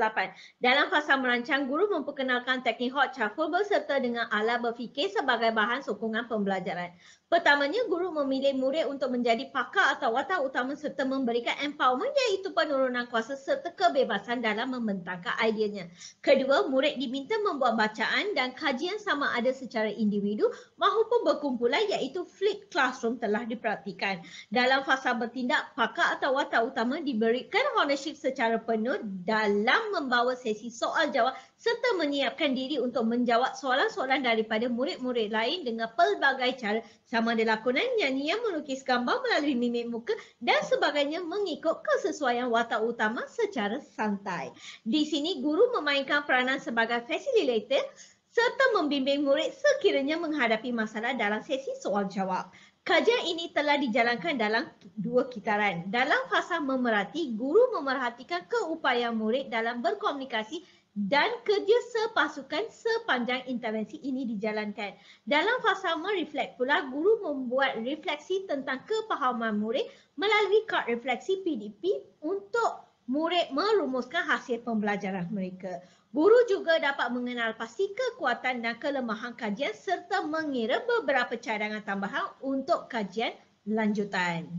Dalam fasa merancang, guru memperkenalkan teknik Hot Shuffle berserta dengan alat berfikir sebagai bahan sokongan pembelajaran. Pertamanya, guru memilih murid untuk menjadi pakar atau watak utama serta memberikan empowerment iaitu penurunan kuasa serta kebebasan dalam membentangkan ideanya. Kedua, murid diminta membuat bacaan dan kajian sama ada secara individu maupun berkumpulan iaitu flipped classroom telah dipraktikan. Dalam Dalam fasa bertindak, pakar atau watak utama diberikan ownership secara penuh dalam membawa sesi soal jawab serta menyiapkan diri untuk menjawab soalan-soalan daripada murid-murid lain dengan pelbagai cara, sama ada lakonan, nyanyian, melukis gambar melalui mimik muka dan sebagainya mengikut kesesuaian watak utama secara santai. Di sini guru memainkan peranan sebagai facilitator serta membimbing murid sekiranya menghadapi masalah dalam sesi soal jawab. Kajian ini telah dijalankan dalam 2 kitaran. Dalam fasa memerhati, guru memerhatikan keupayaan murid dalam berkomunikasi dan kerja sepasukan sepanjang intervensi ini dijalankan. Dalam fasa mereflect pula, guru membuat refleksi tentang kepahaman murid melalui kad refleksi PDP untuk murid merumuskan hasil pembelajaran mereka. Guru juga dapat mengenal pasti kekuatan dan kelemahan kajian serta mengira beberapa cadangan tambahan untuk kajian lanjutan.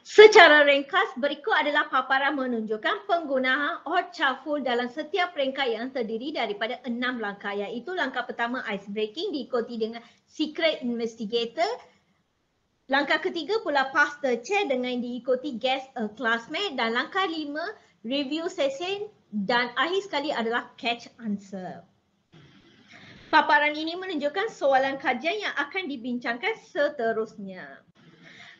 Secara ringkas, berikut adalah paparan menunjukkan penggunaan hot shuffle dalam setiap peringkat yang terdiri daripada 6 langkah, iaitu langkah pertama ice breaking diikuti dengan secret investigator. Langkah ketiga pula pass the chair dengan diikuti guess a classmate, dan langkah 5 review session, dan akhir sekali adalah catch answer. Paparan ini menunjukkan soalan kajian yang akan dibincangkan seterusnya.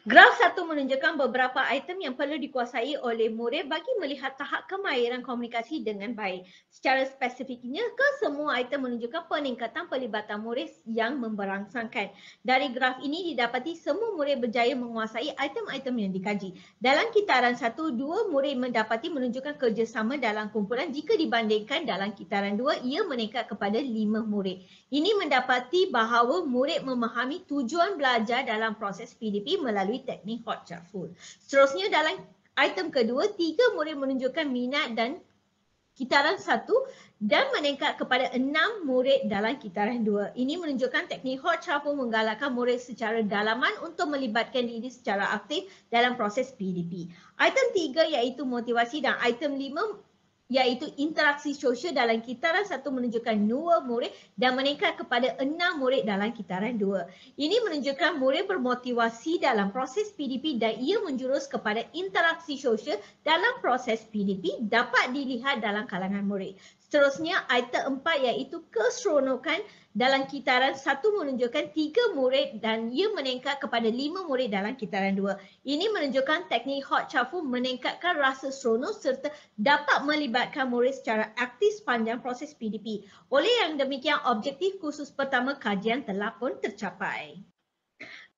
Graf 1 menunjukkan beberapa item yang perlu dikuasai oleh murid bagi melihat tahap kemahiran komunikasi dengan baik. Secara spesifiknya, kesemua item menunjukkan peningkatan pelibatan murid yang memberangsangkan. Dari graf ini didapati semua murid berjaya menguasai item-item yang dikaji. Dalam kitaran 1, 2 murid mendapati menunjukkan kerjasama dalam kumpulan jika dibandingkan dalam kitaran 2, ia meningkat kepada 5 murid. Ini mendapati bahawa murid memahami tujuan belajar dalam proses PDP melalui teknik hot shuffle. Seterusnya dalam item kedua, 3 murid menunjukkan minat dan kitaran 1 dan meningkat kepada 6 murid dalam kitaran 2. Ini menunjukkan teknik hot shuffle menggalakkan murid secara dalaman untuk melibatkan diri secara aktif dalam proses PDP. Item 3 iaitu motivasi dan item 5 iaitu interaksi sosial dalam kitaran 1 menunjukkan 2 murid dan meningkat kepada 6 murid dalam kitaran 2. Ini menunjukkan murid bermotivasi dalam proses PDP dan ia menjurus kepada interaksi sosial dalam proses PDP dapat dilihat dalam kalangan murid. Seterusnya, item 4 iaitu keseronokan dalam kitaran 1 menunjukkan 3 murid dan ia meningkat kepada 5 murid dalam kitaran 2. Ini menunjukkan teknik hot shuffle meningkatkan rasa seronok serta dapat melibatkan murid secara aktif sepanjang proses PDP. Oleh yang demikian, objektif khusus pertama kajian telah pun tercapai.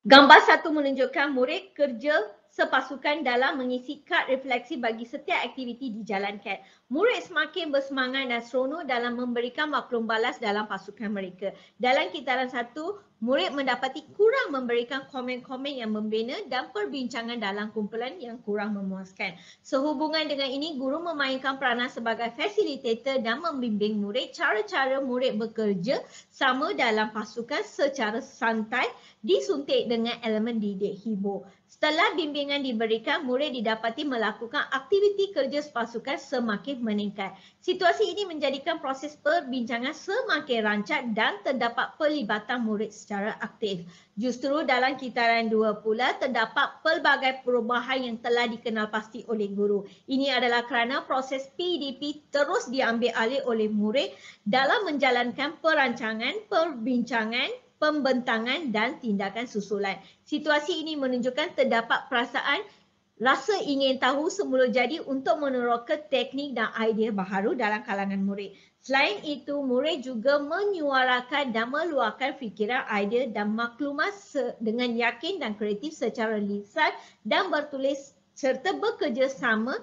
Gambar 1 menunjukkan murid kerja sepasukan dalam mengisi kad refleksi bagi setiap aktiviti dijalankan. Murid semakin bersemangat dan seronok dalam memberikan maklum balas dalam pasukan mereka. Dalam kitaran 1, murid mendapati kurang memberikan komen-komen yang membina dan perbincangan dalam kumpulan yang kurang memuaskan. Sehubungan dengan ini, guru memainkan peranan sebagai facilitator dan membimbing murid cara-cara murid bekerja sama dalam pasukan secara santai disuntik dengan elemen didik hibur. Setelah bimbingan diberikan, murid didapati melakukan aktiviti kerja sepasukan semakin meningkat. Situasi ini menjadikan proses perbincangan semakin rancak dan terdapat pelibatan murid secara aktif. Justru dalam kitaran 2 pula terdapat pelbagai perubahan yang telah dikenal pasti oleh guru. Ini adalah kerana proses PDP terus diambil alih oleh murid dalam menjalankan perancangan, perbincangan, pembentangan dan tindakan susulan. Situasi ini menunjukkan terdapat perasaan rasa ingin tahu semula jadi untuk meneroka teknik dan idea baharu dalam kalangan murid. Selain itu, murid juga menyuarakan dan meluahkan fikiran, idea dan maklumat dengan yakin dan kreatif secara lisan dan bertulis serta bekerja sama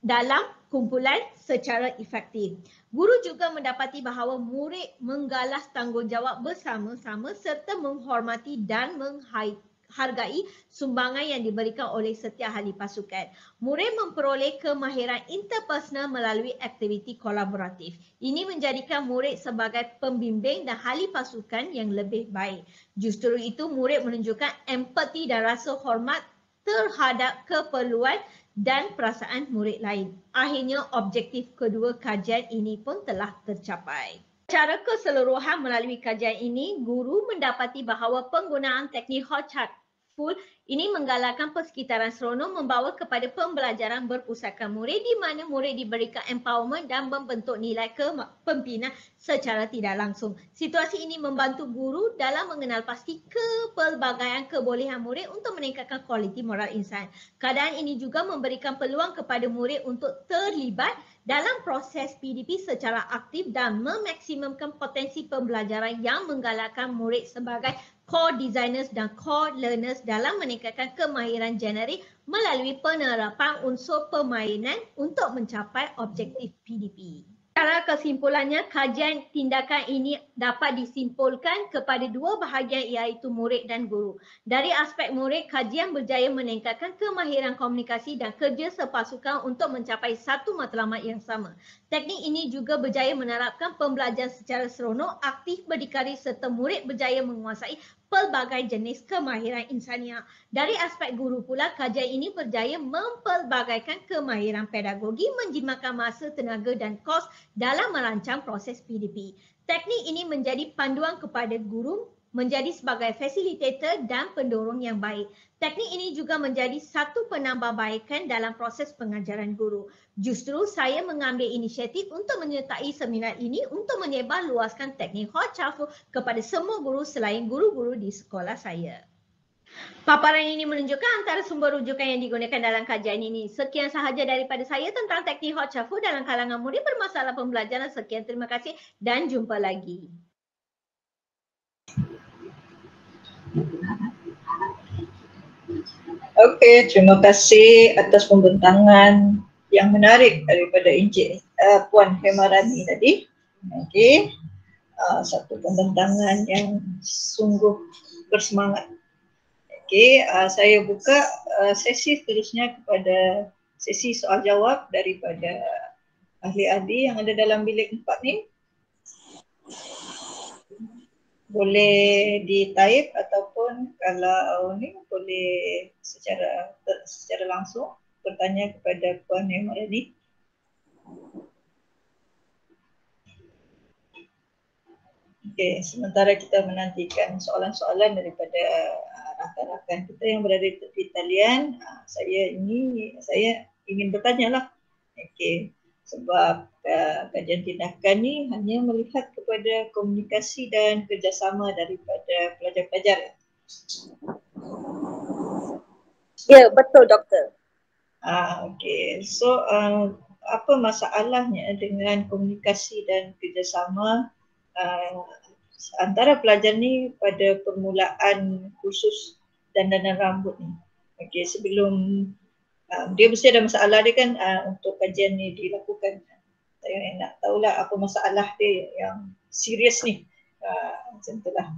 dalam kumpulan secara efektif. Guru juga mendapati bahawa murid menggalas tanggungjawab bersama-sama serta menghormati dan menghargai sumbangan yang diberikan oleh setiap ahli pasukan. Murid memperoleh kemahiran interpersonal melalui aktiviti kolaboratif. Ini menjadikan murid sebagai pembimbing dan ahli pasukan yang lebih baik. Justru itu, murid menunjukkan empati dan rasa hormat terhadap keperluan dan perasaan murid lain. Akhirnya, objektif kedua kajian ini pun telah tercapai. Secara keseluruhan melalui kajian ini, guru mendapati bahawa penggunaan teknik hot shuffle Ini menggalakkan persekitaran seronok membawa kepada pembelajaran berpusatkan murid di mana murid diberikan empowerment dan membentuk nilai kepemimpinan secara tidak langsung. Situasi ini membantu guru dalam mengenal pasti kepelbagaian kebolehan murid untuk meningkatkan kualiti moral insan. Keadaan ini juga memberikan peluang kepada murid untuk terlibat dalam proses PDP secara aktif dan memaksimumkan potensi pembelajaran yang menggalakkan murid sebagai core designers dan core learners dalam meningkatkan kemahiran generik melalui penerapan unsur permainan untuk mencapai objektif PDP. Secara kesimpulannya, kajian tindakan ini dapat disimpulkan kepada dua bahagian iaitu murid dan guru. Dari aspek murid, kajian berjaya meningkatkan kemahiran komunikasi dan kerja sepasukan untuk mencapai satu matlamat yang sama. Teknik ini juga berjaya menerapkan pembelajaran secara seronok, aktif, berdikari serta murid berjaya menguasai pelbagai jenis kemahiran insaniah. Dari aspek guru pula, kajian ini berjaya mempelbagaikan kemahiran pedagogi, menjimatkan masa, tenaga dan kos dalam merancang proses PDP. Teknik ini menjadi panduan kepada guru menjadi sebagai fasilitator dan pendorong yang baik. Teknik ini juga menjadi satu penambahbaikan dalam proses pengajaran guru. Justru saya mengambil inisiatif untuk menyertai seminar ini untuk menyebarluaskan teknik Hot Chafu kepada semua guru selain guru-guru di sekolah saya. Paparan ini menunjukkan antara sumber rujukan yang digunakan dalam kajian ini. Sekian sahaja daripada saya tentang teknik Hot Chafu dalam kalangan murid bermasalah pembelajaran. Sekian, terima kasih dan jumpa lagi. Okey, terima kasih atas pembentangan yang menarik daripada Encik Puan Hemarani tadi. Okey, satu pembentangan yang sungguh bersemangat. Okey, saya buka sesi seterusnya kepada sesi soal jawab daripada ahli-ahli yang ada dalam bilik 4 ni. Boleh di-type ataupun kalau ni boleh secara langsung bertanya kepada Puan Hemarani. Okey, sementara kita menantikan soalan-soalan daripada rakan-rakan kita yang berada di talian, saya ingin bertanya lah. Okey, sebab kajian tindakan ni hanya melihat kepada komunikasi dan kerjasama daripada pelajar-pelajar. Ya, betul doktor. Okey, so apa masalahnya dengan komunikasi dan kerjasama antara pelajar ni pada permulaan kursus dandanan rambut ni? Okey, sebelum dia mesti ada masalah dia kan untuk kajian ni dilakukan. Saya nak tahulah apa masalah dia yang serius ni. Macam itulah.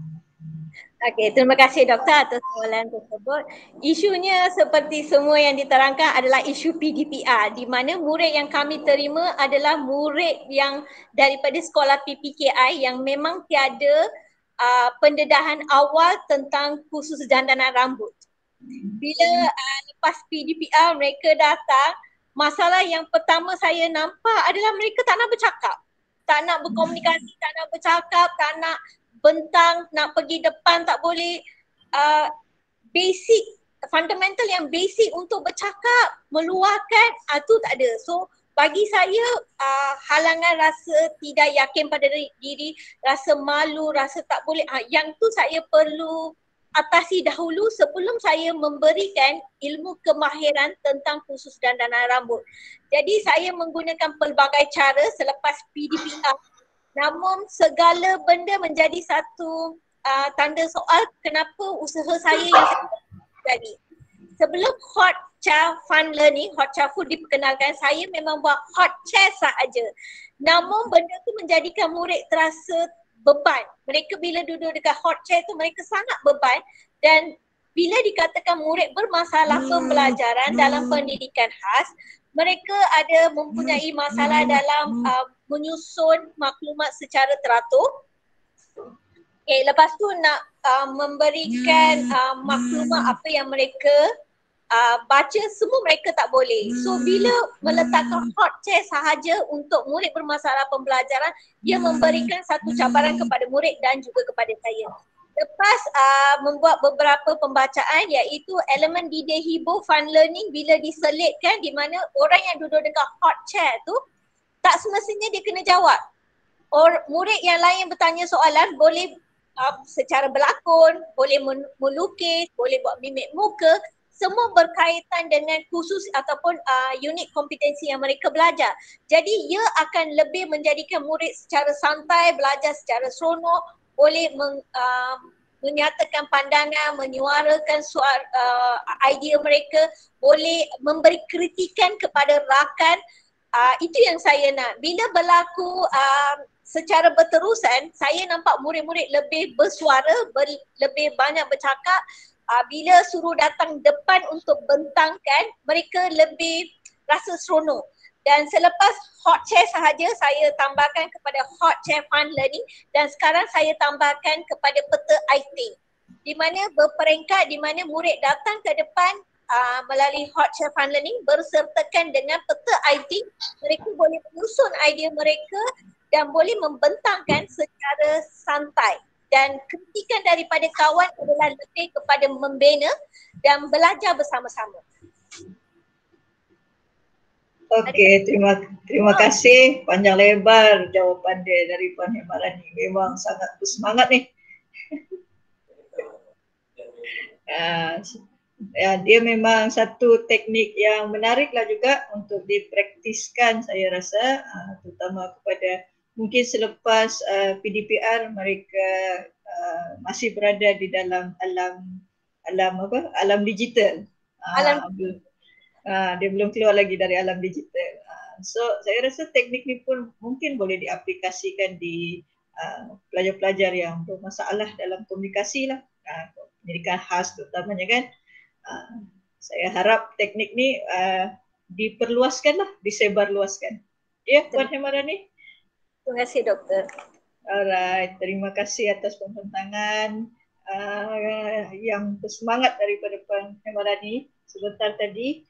Okey, terima kasih doktor atas soalan tersebut. Isunya seperti semua yang diterangkan adalah isu PDPR di mana murid yang kami terima adalah murid yang daripada sekolah PPKI yang memang tiada pendedahan awal tentang kursus dandanan rambut. Bila lepas PDPR mereka datang, masalah yang pertama saya nampak adalah mereka tak nak bercakap. Tak nak berkomunikasi, tak nak bercakap, tak nak bentang, nak pergi depan tak boleh. Basic, fundamental yang basic untuk bercakap, meluahkan, tu tak ada. So bagi saya halangan rasa tidak yakin pada diri, rasa malu, rasa tak boleh, yang tu saya perlu atasi dahulu sebelum saya memberikan ilmu kemahiran tentang kursus dandanan rambut. Jadi saya menggunakan pelbagai cara selepas PDPR. Namun segala benda menjadi satu tanda soal kenapa usaha saya yang jadi. Sebelum Hot Chair Fun Learning, Hot Chair Food diperkenalkan, saya memang buat hot chair sahaja. Namun benda tu menjadikan murid terasa beban. Mereka bila duduk dekat hot chair tu mereka sangat beban dan bila dikatakan murid bermasalah pembelajaran dalam pendidikan khas, mereka ada mempunyai masalah dalam menyusun maklumat secara teratur. Lepas tu nak memberikan maklumat apa yang mereka baca, semua mereka tak boleh. So bila meletakkan hot chair sahaja untuk murid bermasalah pembelajaran, ia memberikan satu cabaran kepada murid dan juga kepada saya. lepas membuat beberapa pembacaan iaitu elemen didik hibur fun learning bila diselitkan di mana orang yang duduk dekat hot chair tu tak semestinya dia kena jawab. Murid yang lain bertanya soalan boleh secara berlakon, boleh melukis, boleh buat mimik muka, semua berkaitan dengan khusus ataupun unit kompetensi yang mereka belajar. Jadi ia akan lebih menjadikan murid secara santai, belajar secara seronok, boleh menyatakan pandangan, menyuarakan idea mereka, boleh memberi kritikan kepada rakan. Itu yang saya nak. Bila berlaku secara berterusan, saya nampak murid-murid lebih bersuara, lebih banyak bercakap. Bila suruh datang depan untuk bentangkan, mereka lebih rasa seronok. Dan selepas hot chair sahaja, saya tambahkan kepada hot chair fun learning, dan sekarang saya tambahkan kepada peta iThink, di mana berperingkat, di mana murid datang ke depan melalui hot chair fun learning bersertakan dengan peta iThink. Mereka boleh menyusun idea mereka dan boleh membentangkan secara santai. Dan kritikan daripada kawan adalah lebih kepada membina dan belajar bersama-sama. Okey, terima kasih. Panjang lebar jawapan dia dari Puan Hemarani. Memang sangat bersemangat ni. Dia memang satu teknik yang menariklah juga untuk dipraktiskan, saya rasa, terutama kepada mungkin selepas PDPR mereka masih berada di dalam alam digital. Dia belum keluar lagi dari alam digital. So saya rasa teknik ni pun mungkin boleh diaplikasikan di pelajar-pelajar yang bermasalah dalam komunikasi lah, pendidikan khas terutamanya kan. Saya harap teknik ni diperluaskan lah, disebarluaskan. Ya, Puan Hemarani? Terima kasih, Doktor. Alright, terima kasih atas pembentangan yang bersemangat daripada Puan Hemarani sebentar tadi.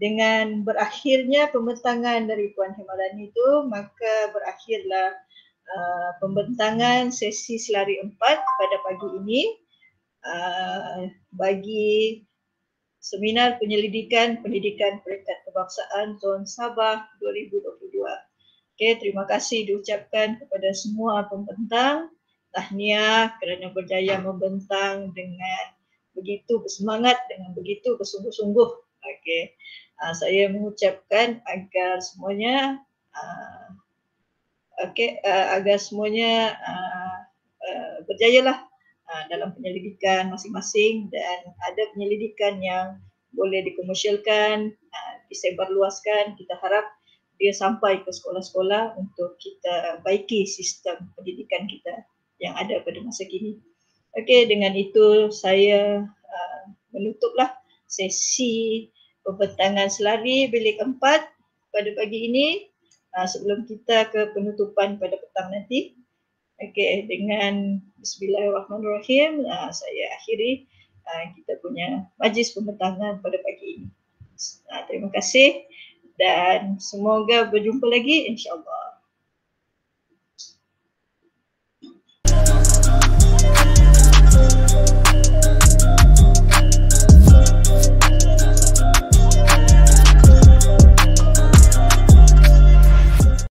Dengan berakhirnya pembentangan dari Puan Hemarani itu, maka berakhirlah pembentangan sesi selari 4 pada pagi ini bagi Seminar Penyelidikan Pendidikan Peringkat Kebangsaan Zon Sabah 2022. Okey, terima kasih diucapkan kepada semua pembentang. Tahniah kerana berjaya membentang dengan begitu bersemangat, dengan begitu bersungguh-sungguh. Okey, saya mengucapkan agar semuanya berjayalah dalam penyelidikan masing-masing, dan ada penyelidikan yang boleh dikomersialkan, disebarluaskan. Kita harap dia sampai ke sekolah-sekolah untuk kita baiki sistem pendidikan kita yang ada pada masa kini. Okey, dengan itu saya menutuplah sesi pembentangan selari bilik 4 pada pagi ini sebelum kita ke penutupan pada petang nanti. Okey, dengan Bismillahirrahmanirrahim, saya akhiri kita punya majlis pembentangan pada pagi ini. Terima kasih dan semoga berjumpa lagi insya-Allah.